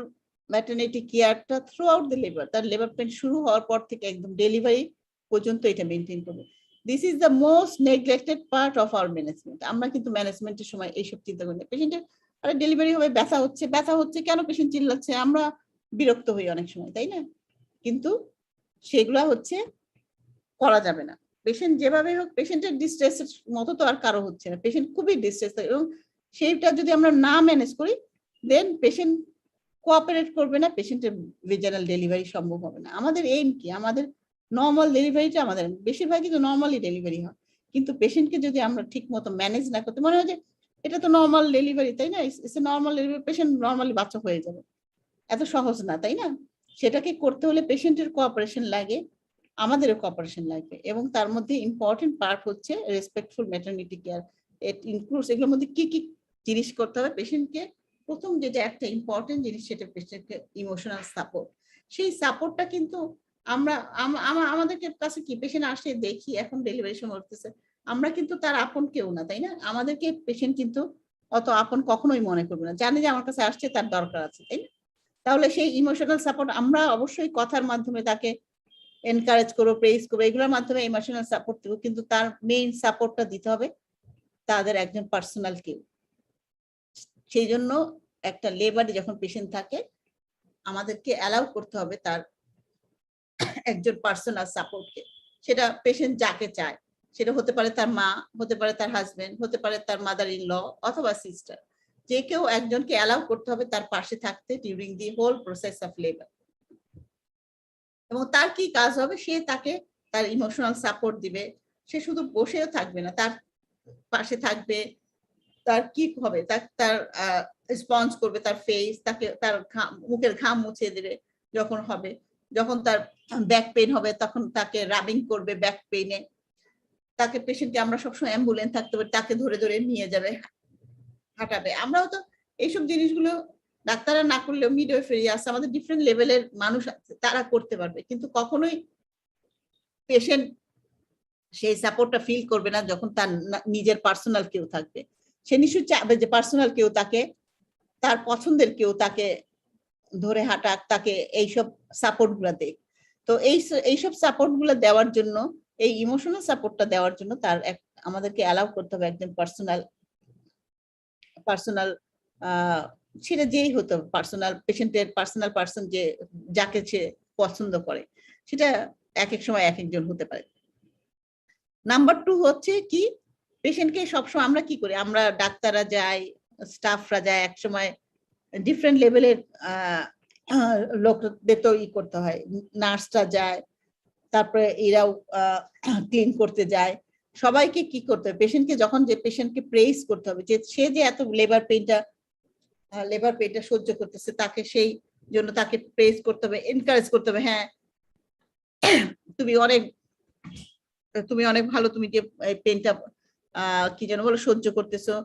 ম্যাটারনিটি কেয়ারটা থ্রু আউট দ্য লেবার, তার লেবার পেইন শুরু হওয়ার পর থেকে একদম ডেলিভারি পর্যন্ত এটা মেনটেন করবে। This is the most neglected part of our management. আমরা কিন্তু ম্যানেজমেন্টের সময় এইসব চিন্তা করি না। পেশেন্টের আরে ডেলিভারি হবে, ব্যথা হচ্ছে কেন পেশেন্ট চিল্লাচ্ছে, আমরা বিরক্ত হই অনেক সময়, তাই না? কিন্তু সেগুলা হচ্ছে করা যাবে না। পেশেন্ট যেভাবে হোক, পেশেন্টের ডিস্ট্রেসের মতো তো আর কারো হচ্ছে না, পেশেন্ট খুবই ডিস্ট্রেস, এবং সেইটা যদি আমরা না ম্যানেজ করি দেন পেশেন্ট কোঅপারেট করবে না, পেশেন্টের ভেজানাল ডেলিভারি সম্ভব হবে না। আমাদের এইম কি? আমাদের নর্মাল ডেলিভারিটা, আমাদের বেশিরভাগই তো নর্মালি ডেলিভারি হয়, কিন্তু পেশেন্টকে যদি আমরা ঠিক মতো ম্যানেজ না করতে, মনে হয় যে এটা তো নর্মাল ডেলিভারি, তাই না, it's a normal delivery, patient normally বাচ্চা হয়ে যাবে, এত সহজ না, তাই না? সেটাকে করতে হলে পেশেন্টের কোঅপারেশন লাগে, আমাদেরও কোঅপারেশন লাগবে, এবং তার মধ্যে ইম্পর্টেন্ট পার্ট হচ্ছে respectful maternity care. It includes এগুলোর মধ্যে কি কি জিনিস করতে হবে পেশেন্টকে। প্রথম যেটা একটা ইম্পর্টেন্ট জিনিস, সেটা পেশেন্টকে ইমোশনাল সাপোর্ট। সেই সাপোর্টটা কিন্তু আমরা আমাদের কাছে কি, পেশেন্ট আসে দেখি এখন ডেলিভারি সময় হতেছে, আমরা কিন্তু তার আপন কেউ না, তাই না? আমাদেরকে পেশেন্ট কিন্তু অত আপন কখনোই মনে করবে না, জানে যে আমার কাছে আসছে, তার দরকার আছে, তাই না? তাহলে সেই ইমোশনাল সাপোর্ট আমরা অবশ্যই কথার মাধ্যমে তাকে এনকারেজ করবো, প্রেজ করবো, এগুলোর মাধ্যমে ইমোশনাল সাপোর্ট দেবো, কিন্তু তার মেইন সাপোর্টটা দিতে হবে তাদের একজন পার্সোনাল কেউ। সেই জন্য একটা লেবারে যখন পেশেন্ট থাকে, আমাদেরকে অ্যালাউ করতে হবে তার একজন পার্সোনাল সাপোর্টকে। সেটা পেশেন্ট যাকে চায়, সেটা হতে পারে তার মা, হতে পারে তার হাজবেন্ড, হতে পারে তার মাদার ইন ল অথবা সিস্টার, যে কেউ একজনকে অ্যালাউ করতে হবে তার পাশে থাকতে during the whole process of labour. এবং তার কি কাজ হবে, সে তাকে তার ইমোশনাল সাপোর্ট দিবে, সে শুধু বসেও থাকবে না, তার পাশে থাকবে, তার কি হবে, তার রেসপন্স করবে, তার ফেস, তাকে তার মুখের ঘাম মুছিয়ে দেবে যখন হবে, যখন তার ব্যাক পেইন হবে তখন তাকে রাবিং করবে ব্যাক পেইনে, তাকে পেশেন্টকে আমরা সবসময় অ্যাম্বুলেন্স থাকতে হবে, তাকে ধরে ধরে নিয়ে যাবে, হাঁটাবে। আমরাও তো এইসব জিনিসগুলো ডাক্তাররা না করলেও মিডওয়াইফারি আছে, আমাদের ডিফারেন্ট লেভেলের মানুষ আছে, তারা করতে পারবে, কিন্তু কখনোই পেশেন্ট সেই সাপোর্টটা ফিল করবে না যখন তার নিজের পার্সোনাল কেউ থাকবে। সে নিশ্চয়ই চাবে যে পার্সোনাল কেউ তাকে, তার পছন্দের কেউ তাকে ধরে হাঁটাক, তাকে এইসব সাপোর্ট গুলা দেখ। তো এইসব সাপোর্ট গুলা দেওয়ার জন্য, এই ইমোশনাল সাপোর্টটা দেওয়ার জন্য তার আমাদেরকে অ্যালাউ করতে হবে একজন পার্সোনাল সেটা যেই হতো, পার্সোনাল পেশেন্টের পার্সোনাল পার্সন, যে যাকে সে পছন্দ করে, সেটা এক এক সময় এক একজন হতে পারে। নাম্বার 2 হচ্ছে কি, পেশেন্টকে সবসময় আমরা কি করি, আমরা ডাক্তাররা যাই, স্টাফরা যায়, এক সময় ডিফারেন্ট লেভেলের লোকদের তো করতে হয়, নার্সরা যায়, তারপরে এরাও ক্লিন করতে যায়, সবাইকে কি করতে হবে, পেশেন্টকে যখন যে পেশেন্টকে প্রেইজ করতে হবে, যে সে যে এত লেবার পেইনটা সহ্য করতেছে, তাকে সেই জন্য তাকে প্রেইজ করতে হবে, এনকারেজ করতে হবে, হ্যাঁ তুমি অনেক ভালো, তুমি যে পেইনটা কি যেন বলো সহ্য করতেছো,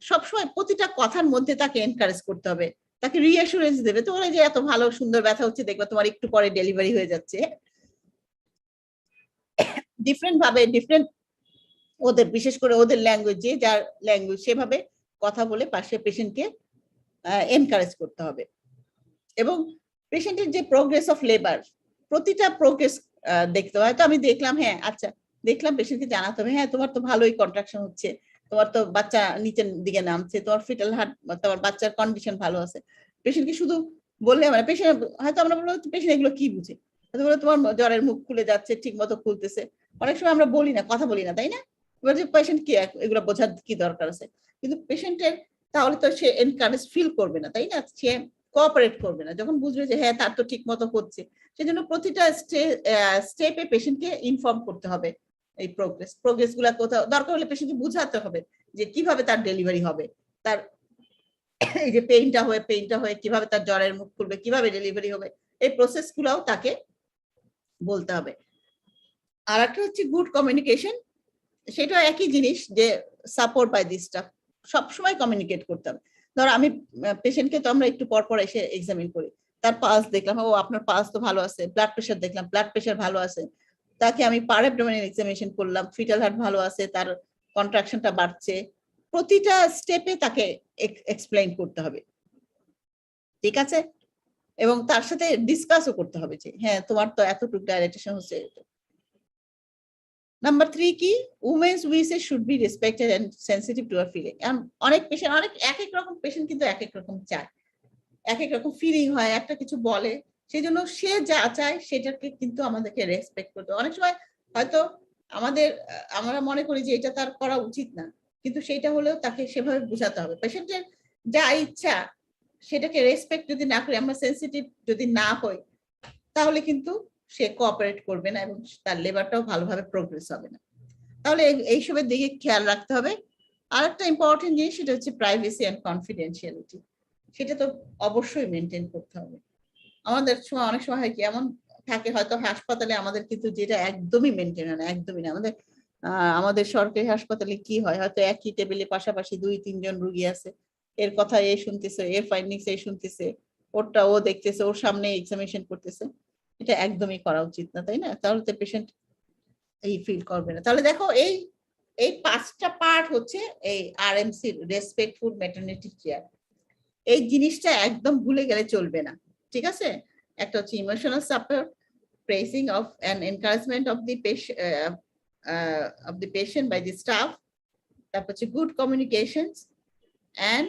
সবসময় প্রতিটা কথার মধ্যে তাকে এনকারেজ করতে হবে, তাকে রিঅ্যাসুরেন্স দেবে, তোমার যে এত ভালো সুন্দর ব্যথা হচ্ছে, দেখবা তোমার একটু পরে ডেলিভারি হয়ে যাচ্ছে। ডিফারেন্ট ভাবে, ডিফারেন্ট ওদের, বিশেষ করে ওদের ল্যাঙ্গুয়েজ, যে যার ল্যাঙ্গুয়েজ সেভাবে কথা বলে পাশে পেশেন্টকে এনকারেজ করতে হবে। এবং পেশেন্টের যে প্রোগ্রেস অফ লেবার, প্রতিটা প্রোগ্রেস দেখতে হয়। তো আমি দেখলাম, হ্যাঁ আচ্ছা দেখলাম, পেশেন্টকে জানাতে হবে, হ্যাঁ তোমার তো ভালোই কন্ট্রাকশন হচ্ছে, তোমার তো বাচ্চা নিচের দিকে নামছে, তোমার ফিটাল হার্ট, তোমার বাচ্চার কন্ডিশন ভালো আছে। পেশেন্টকে শুধু বললে মানে পেশেন্ট হয়তো আমরা বলবো পেশেন্ট এগুলো কি বুঝে, হয়তো বলে তোমার জ্বরের মুখ খুলে যাচ্ছে, ঠিক মতো খুলতেছে, অনেক সময় আমরা বলি না, কথা বলি না, তাই না? এবার যে পেশেন্ট কি এগুলো বোঝার কি দরকার আছে, কিন্তু পেশেন্টের তাহলে তো সে এনকারেজ ফিল করবে না, তাই না? সে কোঅপারেট করবে না যখন বুঝবে যে হ্যাঁ তার তো ঠিক মতো হচ্ছে। সেজন্য প্রতিটা স্টেপে পেশেন্টকে ইনফর্ম করতে হবে এই প্রোগ্রেস গুলা, কোথাও দরকার হলে পেশেন্টকে বুঝাতে হবে যে কিভাবে তার ডেলিভারি হবে, তার এই যে পেইনটা হয়ে কিভাবে তার জ্বরের মুখ খুলবে, কিভাবে ডেলিভারি হবে, এই প্রসেস গুলাও তাকে বলতে হবে। আর একটা হচ্ছে গুড কমিউনিকেশন, সেটা একই জিনিস, যে সাপোর্ট বাই দিস স্টাফ, সবসময় কমিউনিকেট করতে হবে। ধরো আমি পেশেন্টকে তো আমরা একটু পর পর এসে এক্সামিন করি, তার পালস দেখলাম, ও আপনার পালস তো ভালো আছে, ব্লাড প্রেশার দেখলাম, ব্লাড প্রেশার ভালো আছে, তাকে আমি পার অ্যাবডোমেনাল এক্সামিনেশন করলাম, ফিটাল হার্ট ভালো আছে, তার কন্ট্রাকশনটা বাড়ছে, প্রতিটা স্টেপে তাকে এক্সপ্লেইন করতে হবে, ঠিক আছে? এবং তার সাথে ডিসকাসও করতে হবে যে হ্যাঁ তোমার তো এতটুকু ডাইলেটেশন হচ্ছে। নাম্বার 3 কি, women's wishes should be respected and sensitive to her feeling. অনেক পেশেন্ট, অনেক এক এক রকম পেশেন্ট কিন্তু এক এক রকম চায়, এক এক রকম ফিলিং হয়, একটা কিছু বলে, সেই জন্য সে যা চায় সেটাকে কিন্তু আমাদেরকে রেসপেক্ট করতে হবে। অনেক সময় হয়তো আমরা মনে করি যে এটা তার করা উচিত না, কিন্তু সেটা হলেও তাকে সেভাবে বোঝাতে হবে। পেশেন্টের যা ইচ্ছা সেটাকে রেসপেক্ট যদি না করি, আমরা সেন্সিটিভ যদি না হই, তাহলে কিন্তু সে কোঅপারেট করবে না এবং তার লেবারটাও ভালোভাবে প্রোগ্রেস হবে না। তাহলে এইসবের দিকে খেয়াল রাখতে হবে। আর একটা ইম্পর্টেন্ট জিনিস, সেটা হচ্ছে প্রাইভেসি অ্যান্ড কনফিডেন্সিয়ালিটি। সেটা তো অবশ্যই মেনটেন করতে হবে। আমাদের সময় অনেক সময় হয় কি, এমন থাকে হয়তো হাসপাতালে আমাদের কিন্তু যেটা একদমই মেনটেন হয় না, একদমই না। আমাদের সরকারি হাসপাতালে কি হয়, হয়তো একই টেবিলে পাশাপাশি 2-3 জন রুগী আছে, এর কথা এ শুনতেছে, এর ফাইন্ডিংস এ শুনতেছে, ওরটা ও দেখতেছে, ওর সামনে এক্সামিনেশন করতেছে। এটা একদমই করা উচিত না, তাই না? তাহলে তো পেশেন্ট এই ফিল করবে না। তাহলে দেখো এই 5টা পার্ট হচ্ছে এই আরএমসি, রেসপেক্টফুল ম্যাটারনিটি কেয়ার। এই জিনিসটা একদম ভুলে গেলে চলবে না, ঠিক আছে? একটা হচ্ছে emotional support, praising of and encouragement of the patient by the staff, তারপর হচ্ছে good communications and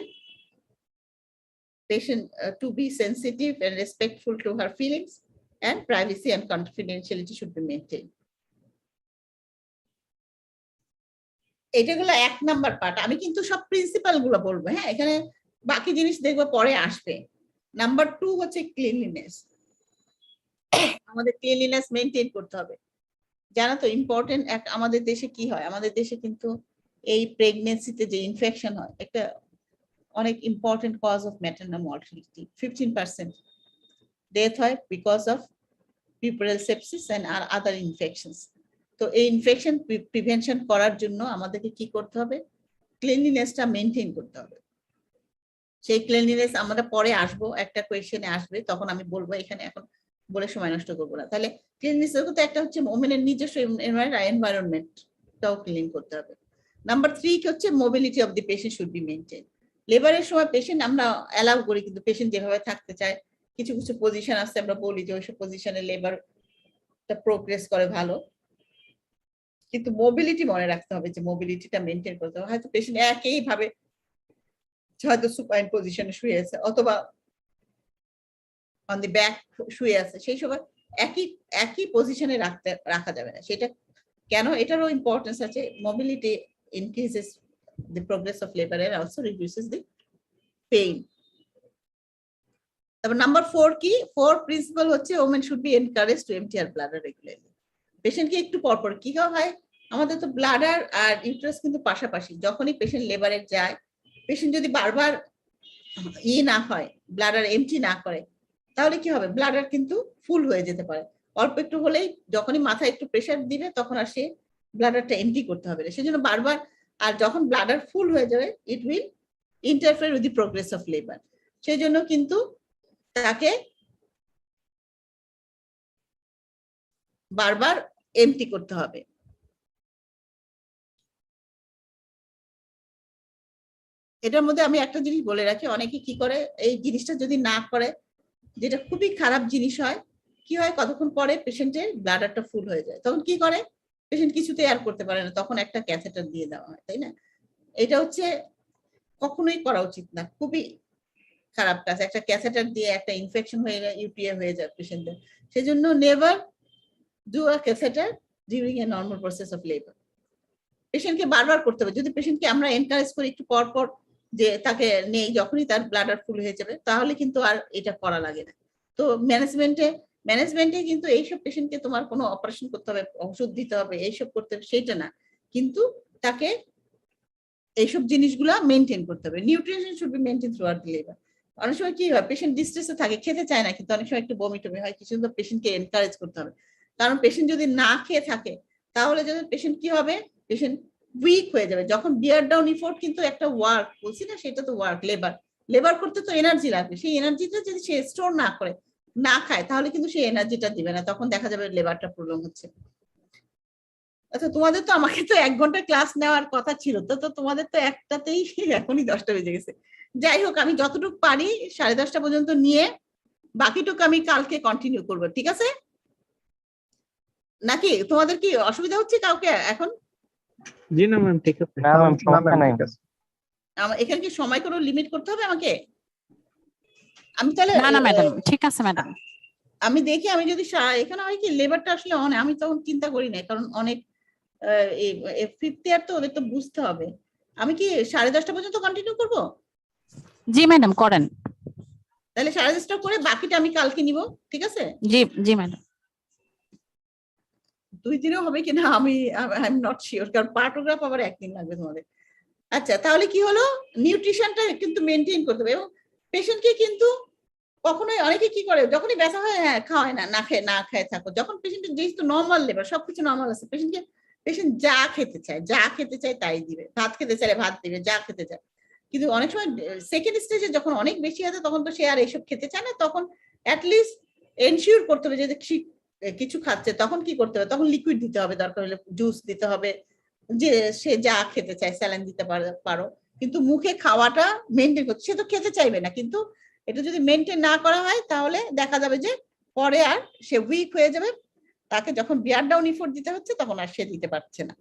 patient to be sensitive and respectful to her feelings, and privacy and confidentiality should be maintained. এটাগুলো 1 number part. আমি কিন্তু সব প্রিন্সিপাল গুলো বলবো, হ্যাঁ, এখানে বাকি জিনিস দেখবো পরে আসবে। নাম্বার 2 হচ্ছে ক্লিনলিনেস। আমাদের ক্লিনলিনেস মেনটেন করতে হবে। জানো তো ইম্পর্টেন্ট আমাদের দেশে কি হয়, আমাদের দেশে কিন্তু এই প্রেগনেন্সিতে যে ইনফেকশন হয়, একটা অনেক important cause of maternal mortality. 15% death হয় because of puerperal sepsis and other infections. তো এই ইনফেকশন প্রিভেনশন করার জন্য আমাদেরকে কি করতে হবে? ক্লিনলিনেসটা মেনটেন করতে হবে। সেই ক্লিনলিনেস আমরা পরে আসবো, একটা কোয়েশ্চেনে আসবে, তখন আমি বলবো, এখানে এখন বলে সময় নষ্ট করবো না। তাহলে ক্লিনলিনেস তো একটা হচ্ছে ওমেনের নিজস্ব এনভায়রনমেন্টটাও ক্লিন করতে হবে। নাম্বার 3 হচ্ছে mobility of the patient should be maintain. লেবারের সময় পেশেন্ট আমরা অ্যালাউ করি, কিন্তু পেশেন্ট যেভাবে থাকতে চায়, কিছু কিছু পজিশন আছে আমরা বলি যে ওইসব পজিশনে লেবারটা প্রোগ্রেস করে ভালো, কিন্তু মোবিলিটি মনে রাখতে হবে যে মোবিলিটিটা মেনটেন করতে হবে। হয়তো পেশেন্ট একইভাবে হয়তো সুপাইন পজিশনে শুয়ে আছে অথবা অন দি ব্যাক শুয়ে আছে, সেই সময় একই পজিশনে রাখা যাবে না। সেটা কেন? এটারও ইম্পর্টেন্স আছে। Mobility increases the progress of labor and also reduces the pain. তারপর নাম্বার 4 কি? 4 প্রিন্সিপাল হচ্ছে women should be encouraged to empty her bladder regularly. পেশেন্টকে একটু পরপর কি হয়, আমাদের তো ব্লাডার আর ইউটেরাস কিন্তু পাশাপাশি। যখনই পেশেন্ট লেবারে যায়, পেশেন্ট যদি বারবার না হয়, ব্লাডার এমটি না করে, তাহলে কি হবে? ব্লাডার কিন্তু ফুল হয়ে যেতে পারে। অল্প একটু হলেই যখনই মাথায় একটু প্রেসার দিবে, তখন আর সে ব্লাডারটা এমটি করতে হবে না। সেজন্য বারবার, আর যখন ব্লাডার ফুল হয়ে যাবে, it will interfere with the progress of labour. সেই জন্য কিন্তু তাকে বারবার এমটি করতে হবে। এটার মধ্যে আমি একটা জিনিস বলে রাখি, অনেকে কি করে, এই জিনিসটা যদি না করে, যেটা খুবই খারাপ জিনিস হয়, কি হয়, কতক্ষণ পরে পেশেন্টের ব্লাডারটা ফুল হয়ে যায়, তখন কি করে, পেশেন্ট কিছুতেই আর করতে পারে না, তখন একটা ক্যাথেটার দিয়ে দেওয়া হয়, তাই না? এটা হচ্ছে কখনোই করা উচিত না, খুবই খারাপ কাজ। একটা ক্যাথেটার দিয়ে একটা ইনফেকশন হয়ে গেলে ইউটিআই হয়ে যায় পেশেন্টের। সেজন্য never do a catheter during a normal process of labour. পেশেন্টকে বারবার করতে হবে। যদি পেশেন্টকে আমরা এনকারেজ করি একটু পর পর যে তাকে নেই, যখনই তার ব্লাডার ফুল হয়ে যাবে, তাহলে কিন্তু আর এটা করা লাগে না। তো ম্যানেজমেন্টে কিন্তু এইসব পেশেন্টকে তোমার কোনো অপারেশন করতে হবে, ওষুধ দিতে হবে, এইসব করতে হবে, সেইটা না, কিন্তু তাকে এইসব জিনিসগুলা মেনটেন করতে হবে। Nutrition should be maintain through out the labour. অনেক সময় কি হয়, পেশেন্ট ডিস্ট্রেসে থাকে, খেতে চায় না, কিন্তু অনেক সময় একটু বমি টমি হয়, কিছু তো পেশেন্টকে এনকারেজ করতে হবে। কারণ পেশেন্ট যদি না খেয়ে থাকে, তাহলে যদি পেশেন্ট কি হবে, পেশেন্ট উইক হয়ে যাবে। যখন বিয়ার ডাউন ইফোর্ট কিন্তু একটা ওয়ার্ক, বলছি না, সেটা তো ওয়ার্ক। লেবার করতে তো এনার্জি লাগবে, সেই এনার্জিটা যদি সে স্টোর না করে, না খায়, তাহলে কিন্তু সেই এনার্জিটা দিবে না, তখন দেখা যাবে লেবারটা প্রবলেম হচ্ছে। আচ্ছা, তোমাদের তো, আমাকে তো 1 ঘন্টা ক্লাস নেওয়ার কথা ছিল, তো তোমাদের তো একটাতেই এখনই 10টা বেজে গেছে। যাই হোক, আমি যতটুকু পারি 10:30 পর্যন্ত নিয়ে বাকিটুকু আমি কালকে কন্টিনিউ করবো, ঠিক আছে? নাকি তোমাদের কি অসুবিধা হচ্ছে কাউকে এখন? জি না ম্যাম, ঠিক আছে। না ম্যাম, সমস্যা নাই। এখানে কি সময় কোনো লিমিট করতে হবে আমাকে? আমি তাহলে না না ম্যাডাম, ঠিক আছে ম্যাডাম। আমি দেখি, আমি যদি এখানে হয় কি লেবারটা আসলে অনেক, আমি তখন চিন্তা করি না, কারণ অনেক ফিফথ ইয়ার তো ওদের তো বুঝতে হবে। আমি কি 10:30 পর্যন্ত কন্টিনিউ করব? জি ম্যাডাম করেন। তাহলে 10:30 করে বাকিটা আমি কালকে নিব, ঠিক আছে? জি জি ম্যাডাম। 2 দিনেও হবে কিনা আমি আই এম নট শিওর, কারণ পার্টোগ্রাফ আবার 1 দিন লাগবে তোমাদের। আচ্ছা, তাহলে কি হলো, নিউট্রিশনটা কিন্তু মেনটেন করতে হবে। এবং পেশেন্টকে কিন্তু কখনোই, অনেকে কি করে, যখনই ব্যথা হয় হ্যাঁ খাওয়ায় না, না খায় থাকো। যখন পেশেন্টের যেহেতু নর্মাল লেবার, সবকিছু নর্মাল আছে, পেশেন্ট যা খেতে চায় তাই দিবে, ভাত খেতে চাইলে ভাত দিবে, যা খেতে চায়। কিন্তু অনেক সময় সেকেন্ড স্টেজে যখন অনেক বেশি আছে, তখন তো সে আর এইসব খেতে চায় না, তখন অ্যাটলিস্ট এনশিওর করতে হবে যে কিছু খাচ্ছে। তখন কি করতে হবে, তখন লিকুইড দিতে হবে, দরকার হলে জুস দিতে হবে, যে সে যা খেতে চায় স্যালাইন দিতে পারো, কিন্তু মুখে খাওয়াটা মেনটেন করতে। সে তো খেতে চাইবে না, কিন্তু এটা যদি মেনটেন না করা হয় তাহলে দেখা যাবে যে পরে আর সে উইক হয়ে যাবে, তাকে যখন বিয়ার ডাউন ইফোর্ট দিতে হচ্ছে তখন আর সে দিতে পারছে না।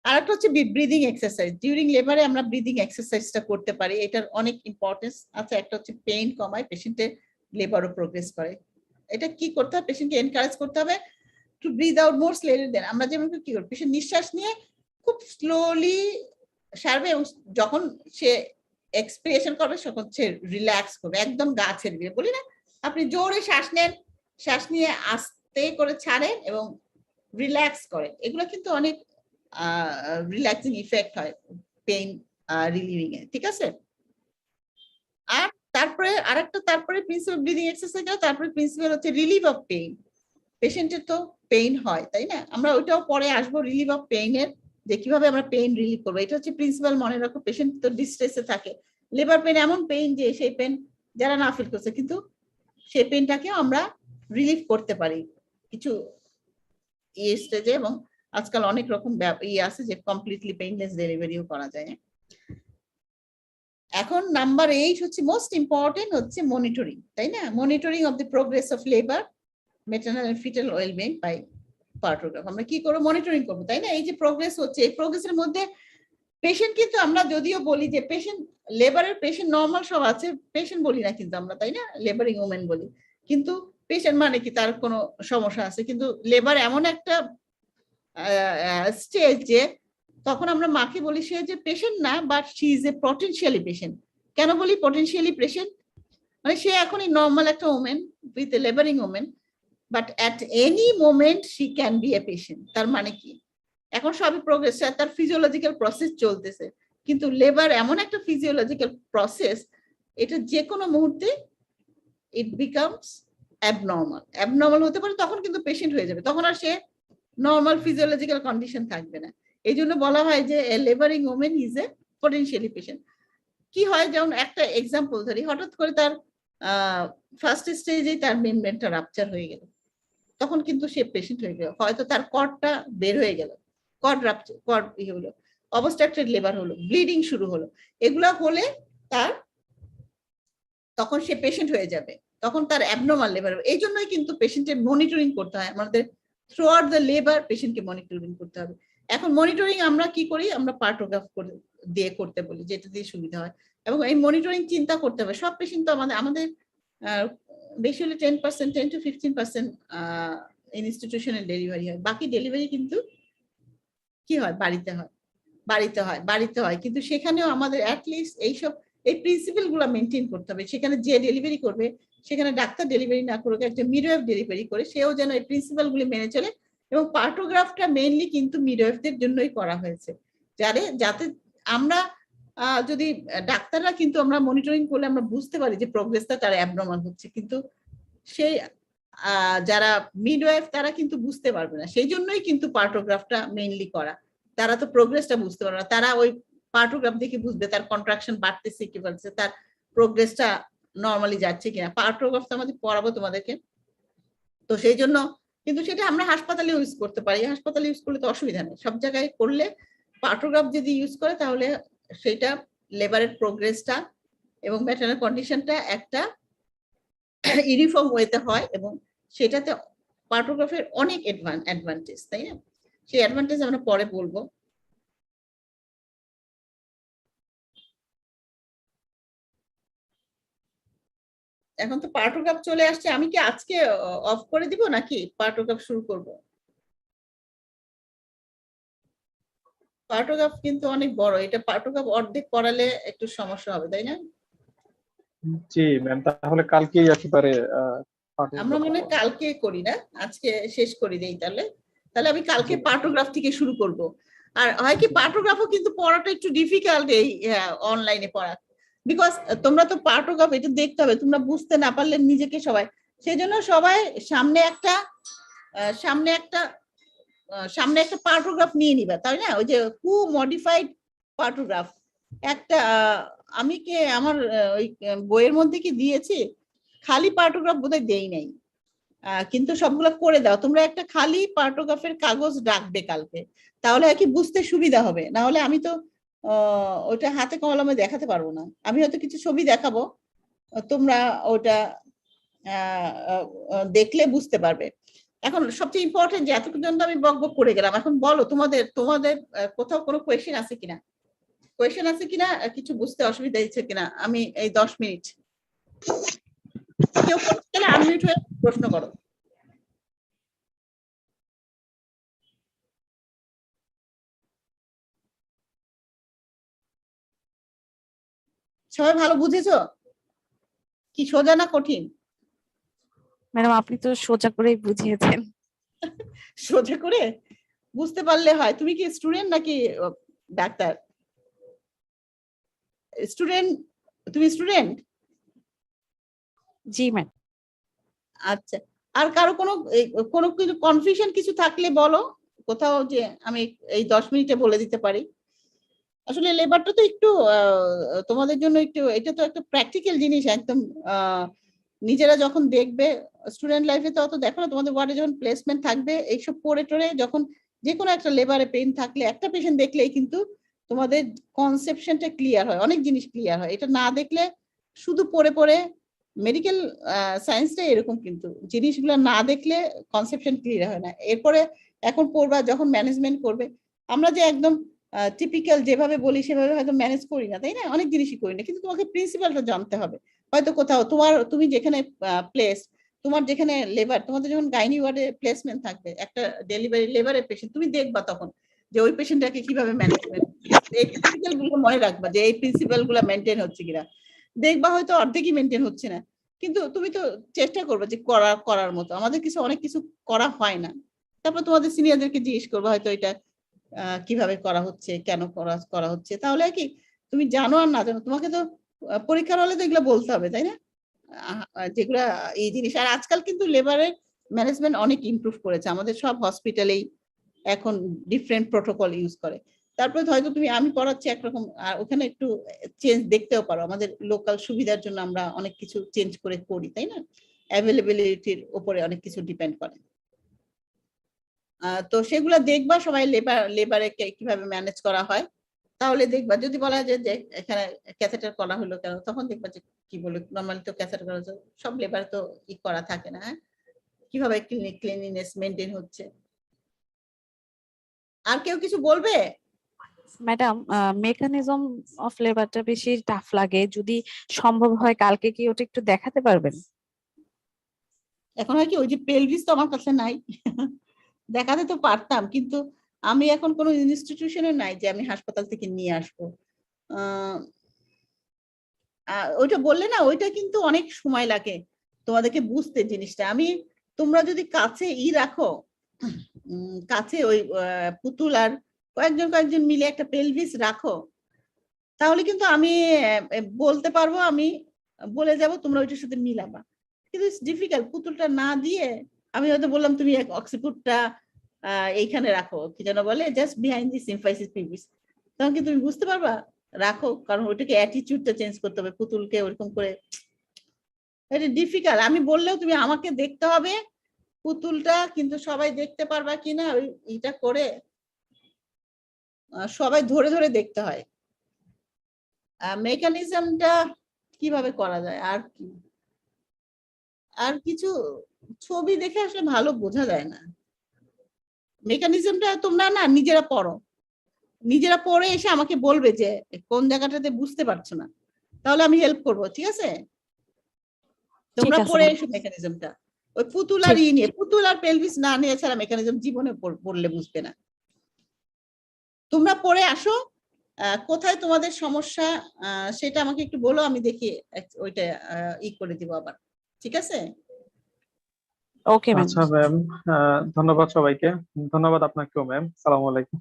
আর একটা হচ্ছে ব্রিদিং এক্সারসাইজ। ডিউরিং লেবারে আমরা ব্রিদিং এক্সারসাইজটা করতে পারি, এটার অনেক ইম্পর্টেন্স আছে। একটা হচ্ছে পেইন কমায়, পেশেন্টের লেবারও প্রোগ্রেস করে। এটা কি করতে হবে, পেশেন্টকে এনকারেজ করতে হবে to breathe out more slowly then. আমরা যেমন কি করি, পেশেন্ট নিঃশ্বাস নিয়ে খুব স্লোলি সারবে, এবং যখন সে এক্সপিরেশন করবে তখন সে রিল্যাক্স করবে, একদম গা ছেড়ে দিয়ে। বলি না, আপনি জোরে শ্বাস নেন, শ্বাস নিয়ে আস্তে করে ছাড়েন এবং রিল্যাক্স করেন, এগুলো কিন্তু অনেক রিল্যাক্সিং ইফেক্ট হয় পেইন রিলিভিং এ, ঠিক আছে? আর তারপরে প্রিন্সিপাল ব্রিদিং এক্সারসাইজ, তারপরে প্রিন্সিপাল হচ্ছে রিলিভ অফ পেইন। পেশেন্টের তো পেইন হয়, তাই না? আমরা ওইটাও পরে আসবো, রিলিভ অফ পেইনের, যে কিভাবে আমরা পেইন রিলিভ করবো। এটা হচ্ছে প্রিন্সিপাল, মনে রাখো। পেশেন্ট তো ডিস্ট্রেসে থাকে, লেবার পেইন এমন পেইন যে সেই পেইন যারা না ফিল করছে, কিন্তু সেই পেইনটাকেও আমরা রিলিভ করতে পারি কিছু স্টেজে। এবং আজকাল অনেক রকম আছে যে কমপ্লিটলি পেইনলেস ডেলিভারিও করা যায়। এখন নাম্বার 8 হচ্ছে মোস্ট ইম্পর্টেন্ট, হচ্ছে মনিটরিং, তাই না? Monitoring of the progress of labour, maternal and fetal wellbeing by partograph. আমরা কি করবো, মনিটরিং করবো, তাই না? এই যে প্রোগ্রেস হচ্ছে, এই প্রোগ্রেসের মধ্যে পেশেন্ট, কিন্তু আমরা যদিও বলি যে পেশেন্ট, লেবারের পেশেন্ট নর্মাল সব আছে, পেশেন্ট বলি না কিন্তু আমরা, তাই না? লেবারিং ওমেন বলি, কিন্তু পেশেন্ট মানে কি তার কোনো সমস্যা আছে। কিন্তু লেবার এমন একটা স্টেজ যে তখন আমরা মাকে বলি সে যে পেশেন্ট না, but she is a potentially patient. কেন বলি পটেনশিয়ালি পেশেন্ট? মানে সে এখনই নর্মাল একটা women with a labouring women, but at any moment she can be a patient. তার মানে কি, এখন সবই প্রোগ্রেস, তার ফিজিওলজিক্যাল প্রসেস চলতেছে, কিন্তু লেবার এমন একটা ফিজিওলজিক্যাল প্রসেস, এটা যে কোনো মুহূর্তে ইট বিকামস অ্যাবনর্মাল হতে পারে, তখন কিন্তু পেশেন্ট হয়ে যাবে, তখন আর সে নর্মাল ফিজিওলজিক্যাল কন্ডিশন থাকবে না। এই জন্য বলা হয় যে labouring women is a potentially patient. কি হয়, যেমন একটা এক্সাম্পল ধরি, হঠাৎ করে তার ফার্স্ট স্টেজেই তার মেমব্রেনটা রাপচার হয়ে গেল, তখন কিন্তু সে পেশেন্ট হয়ে গেল। হয়তো তার কর্ডটা বের হয়ে গেল, কর্ড হলো, অবস্ট্রাকটেড লেবার হলো, ব্লিডিং শুরু হলো, এগুলা হলে তার, তখন সে পেশেন্ট হয়ে যাবে, তখন তার অ্যাবনর্মাল লেবার। এই জন্যই কিন্তু পেশেন্টের মনিটরিং করতে হয় আমাদের, থ্রু আউট দ্য লেবার পেশেন্টকে মনিটরিং করতে হবে। এখন মনিটরিং আমরা কি করি, আমরা পার্টোগ্রাফ দিয়ে করতে বলি, যেটা দিয়ে সুবিধা হয়। এবং এই মনিটরিং চিন্তা করতে হবে, সব পেশেন্ট তো আমাদের বেশি হলে 10% 10 to 15% ইনস্টিটিউশনাল ডেলিভারি হয়, বাকি ডেলিভারি কিন্তু কি হয়, বাড়িতে হয়। কিন্তু সেখানেও আমাদের অ্যাটলিস্ট এইসব এই প্রিন্সিপাল গুলো মেনটেন করতে হবে। সেখানে যে ডেলিভারি করবে, সেখানে ডাক্তার ডেলিভারি না করুক, একটা মিডওয়াইফ ডেলিভারি করে, সেও যেন এই প্রিন্সিপাল গুলি মেনে চলে। এবং পার্টোগ্রাফটা মেইনলি কিন্তু মিডওয়াইফদের জন্যই করা হয়েছে, যাতে আমরা যদি ডাক্তাররা, কিন্তু আমরা মনিটরিং করলে আমরা বুঝতে পারি যে প্রোগ্রেসটা তার অ্যাবনর্মাল হচ্ছে, কিন্তু সেই যারা মিডওয়াইফ তারা কিন্তু বুঝতে পারবে না। সেই জন্যই কিন্তু পার্টোগ্রাফটা মেইনলি করা। তারা তো প্রোগ্রেসটা বুঝতে পারবে না, তারা ওই পার্টোগ্রাফ দেখে বুঝবে তার কন্ট্রাকশন বাড়তেছে কি বলছে, তার প্রোগ্রেসটা নর্মালি যাচ্ছে কিনা। পার্টোগ্রাফ তো আমাদের পড়াবো তোমাদেরকে, তো সেই জন্য কিন্তু সেটা আমরা হাসপাতালে ইউজ করতে পারি। হাসপাতালে ইউজ করলে তো অসুবিধা নেই, সব জায়গায় করলে পার্টোগ্রাফ যদি ইউজ করে তাহলে সেটা লেবারের প্রোগ্রেসটা এবং ম্যাটারনাল কন্ডিশনটা একটা ইউনিফর্ম ওয়েতে হয়, এবং সেটাতে পার্টোগ্রাফের অনেক অ্যাডভান্টেজ, তাই না? সেই অ্যাডভান্টেজ আমরা পরে বলবো। এখন তো পার্টোগ্রাফ চলে আসছে, আমি কি আজকে অফ করে দিব নাকি পার্টোগ্রাফ শুরু করব? পার্টোগ্রাফ কিন্তু অনেক বড়, এটা পার্টোগ্রাফ অর্ধেক করালে একটু সমস্যা হবে, তাই না? জি ম্যাম, তাহলে কালকেই একেবারে আমরা মনে হয় কালকে করি না, আজকে শেষ করে দেই তাহলে। তাহলে আমি কালকে জি। পার্টোগ্রাফ থেকে শুরু করব। আর হয় কি পার্টোগ্রাফও কিন্তু পড়াটা একটু ডিফিকাল্ট এই অনলাইনে পড়া, বিকজ তোমরা তো পার্টোগ্রাফ এটা দেখতে হবে, তোমরা বুঝতে না পারলে নিজেকে সবাই, সেই জন্য সবাই সামনে একটা আহ, সামনে একটা সামনে একটা পার্টোগ্রাফ নিয়ে নিবা, তাই না? ওই যে হু মডিফাইড পার্টোগ্রাফ একটা আমি কি আমার ওই বইয়ের মধ্যে কি দিয়েছি? খালি পার্টোগ্রাফ বোধহয় দেই নাই, কিন্তু সবগুলো করে দাও তোমরা। একটা খালি পার্টোগ্রাফের কাগজ রাখবে কালকে, তাহলে আর কি বুঝতে সুবিধা হবে। না হলে আমি তো ওটা হাতে কলমে দেখাতে পারবো না, আমি হয়তো কিছু ছবি দেখাবো, তোমরা ওটা দেখলে বুঝতে পারবে। এখন সবচেয়ে ইম্পর্টেন্ট যে এতক্ষণ পর্যন্ত আমি বকবক করে গেলাম, এখন বলো তোমাদের তোমাদের কোথাও কোনো কোয়েশ্চেন আছে কিনা? কোয়েশ্চেন আছে কিনা, কিছু বুঝতে অসুবিধা হচ্ছে কিনা? আমি এই 10 মিনিট, কেউ করতে গেলে আনমিউট হয়ে প্রশ্ন করো। সবাই ভালো বুঝেছো? কি সোজা না কঠিন? ম্যাডাম আপনি তো সোজা করেই বুঝিয়েছেন। সোজা করে বুঝতে পারলে হয়। তুমি কি স্টুডেন্ট নাকি ডাক্তার? স্টুডেন্ট? তুমি স্টুডেন্ট? জি ম্যাম। আচ্ছা, আর কারো কোনো কোনো কিছু কনফিউশন কিছু থাকলে বলো কোথাও, যে আমি এই 10 মিনিটে বলে দিতে পারি। আসলে লেবারটা তো একটু তোমাদের জন্য একটু, এটা তো একটা প্র্যাকটিক্যাল জিনিস একদম। নিজেরা যখন দেখবে স্টুডেন্ট লাইফে তো অত দেখো না, তোমাদের ওয়ার্ডে যখন প্লেসমেন্ট থাকবে এইসব পড়ে টরে, যখন যে কোনো একটা লেবারে পেইন থাকলে একটা পেশেন্ট দেখলেই কিন্তু তোমাদের কনসেপশনটা ক্লিয়ার হয়, অনেক জিনিস ক্লিয়ার হয়। এটা না দেখলে শুধু পড়ে পড়ে, মেডিকেল সায়েন্সটা এরকম, কিন্তু জিনিসগুলো না দেখলে কনসেপশন ক্লিয়ার হয় না। এরপরে এখন পড়বা যখন ম্যানেজমেন্ট করবে, আমরা যে একদম টিপিক্যাল যেভাবে বলি সেভাবে হয়তো ম্যানেজ করি না, তাই না? অনেক জিনিসই করি না, কিন্তু তোমাকে প্রিন্সিপালটা জানতে হবে। হয়তো কোথাও তুমি যেখানে প্লেস, তোমার যেখানে লেবার, তোমাদের যখন গাইনি ওয়ার্ডে প্লেসমেন্ট থাকবে একটা ডেলিভারি লেবারের পেশেন্ট, তুমি দেখবা তখন যে ওই পেশেন্টটাকে কিভাবে ম্যানেজমেন্ট, এই প্রিন্সিপাল গুলো মনে রাখবা যে এই প্রিন্সিপাল গুলো মেনটেন হচ্ছে কিনা। দেখবা হয়তো অর্ধেকই মেনটেন হচ্ছে না, কিন্তু তুমি তো চেষ্টা করবে যে করার মতো। আমাদের কিছু অনেক কিছু করা হয় না, তারপর তোমাদের সিনিয়রদেরকে জিজ্ঞেস করবো হয়তো এটা কিভাবে করা হচ্ছে, কেন করা হচ্ছে। তাহলে কি তুমি জানো আর না জানো, তোমাকে তো পরীক্ষার হলে তো এগুলো বলতে হবে, তাই না? যেগুলা এই জিনিস। আর আজকাল কিন্তু লেবারের ম্যানেজমেন্ট অনেক ইমপ্রুভ করেছে, আমাদের সব হসপিটালেই এখন ডিফারেন্ট প্রোটোকল ইউজ করে। তারপরে হয়তো তুমি, আমি পড়াচ্ছি একরকম আর ওখানে একটু চেঞ্জ দেখতেও পারো, আমাদের লোকাল সুবিধার জন্য আমরা অনেক কিছু চেঞ্জ করে করি, তাই না? অ্যাভেলেবিলিটির উপরে অনেক কিছু ডিপেন্ড করে। তো সেগুলো দেখবা সবাই, লেবারে কিভাবে ম্যানেজ করা হয়। তাহলে দেখবা যদি বলা যায় যে এখানে ক্যাথেটার করা হলো কেন, তখন দেখবা যে কি বলে, নর্মালি তো ক্যাথেটার করা যায়, সব লেবার তো করা থাকে না। কিভাবে ক্লিনিনেস মেনটেন হচ্ছে। আর কেউ কিছু বলবে? ম্যাডাম মেকানিজম অফ লেবারটা বেশি টাফ লাগে, যদি সম্ভব হয় কালকে কি ওটা একটু দেখাতে পারবেন? এখন হয় কি, ওই যে পেলভিস তো আমার কাছে নাই, দেখাতে তো পারতাম, কিন্তু আমি এখন কোনো ইনস্টিটিউশনে নাই যে আমি হাসপাতাল থেকে নিয়ে আসবো। ওইটা বললে না, ওইটা কিন্তু অনেক সময় লাগে তোমাদেরকে বুঝতে জিনিসটা। তোমরা যদি কাছে রাখো, কাছে ওই পুতুল আর কয়েকজন মিলে একটা পেলভিস রাখো, তাহলে কিন্তু আমি বলতে পারবো, আমি বলে যাব, তোমরা ওইটার সাথে মিলাবা। কিন্তু ইটস ডিফিকাল্ট, পুতুলটা না দিয়ে আমি হয়তো বললাম তুমি অক্সিপুটটা এইখানে রাখো, কি যেন বলে, জাস্ট বিহাইন্ড দি সিম্ফাইসিস পিভিস, তখন কি তুমি বুঝতে পারবা? রাখো, কারণ ওইটাকে অ্যাটিটিউডটা চেঞ্জ করতে হবে, পুতুলকে ওরকম করে। এটা ডিফিকাল্ট, আমি বললেও তুমি আমাকে দেখতে হবে পুতুলটা, কিন্তু সবাই দেখতে পারবা কিনা ওই এটা করে সবাই ধরে ধরে দেখতে হয়। মেকানিজমটা কিভাবে করা যায়, আর কিছু ছবি দেখে আসলে ভালো বোঝা যায় না। মেকানিজমটা তোমরা না নিজেরা পড়ো, নিজেরা পড়ে এসে আমাকে বলবে যে কোন জায়গাটাতে বুঝতে পারছো না, তাহলে আমি হেল্প করবো, ঠিক আছে? তোমরা আছে, পড়ে ma'am। এসো মেকানিজমটা। ওই পুতুলার নিয়ে পুতুলার পেলভিস না নিয়ে ছাড়া মেকানিজম জীবনে পড়লে বুঝবে না। তোমরা পড়ে আসো, কোথায় তোমাদের সমস্যা সেটা আমাকে একটু বলো, আমি দেখি ওইটা করে দিব আবার। ঠিক আছে? Okay ma'am. আচ্ছা ম্যাম, ধন্যবাদ সবাইকে। ধন্যবাদ আপনাকেও ম্যাম। সালামু আলাইকুম।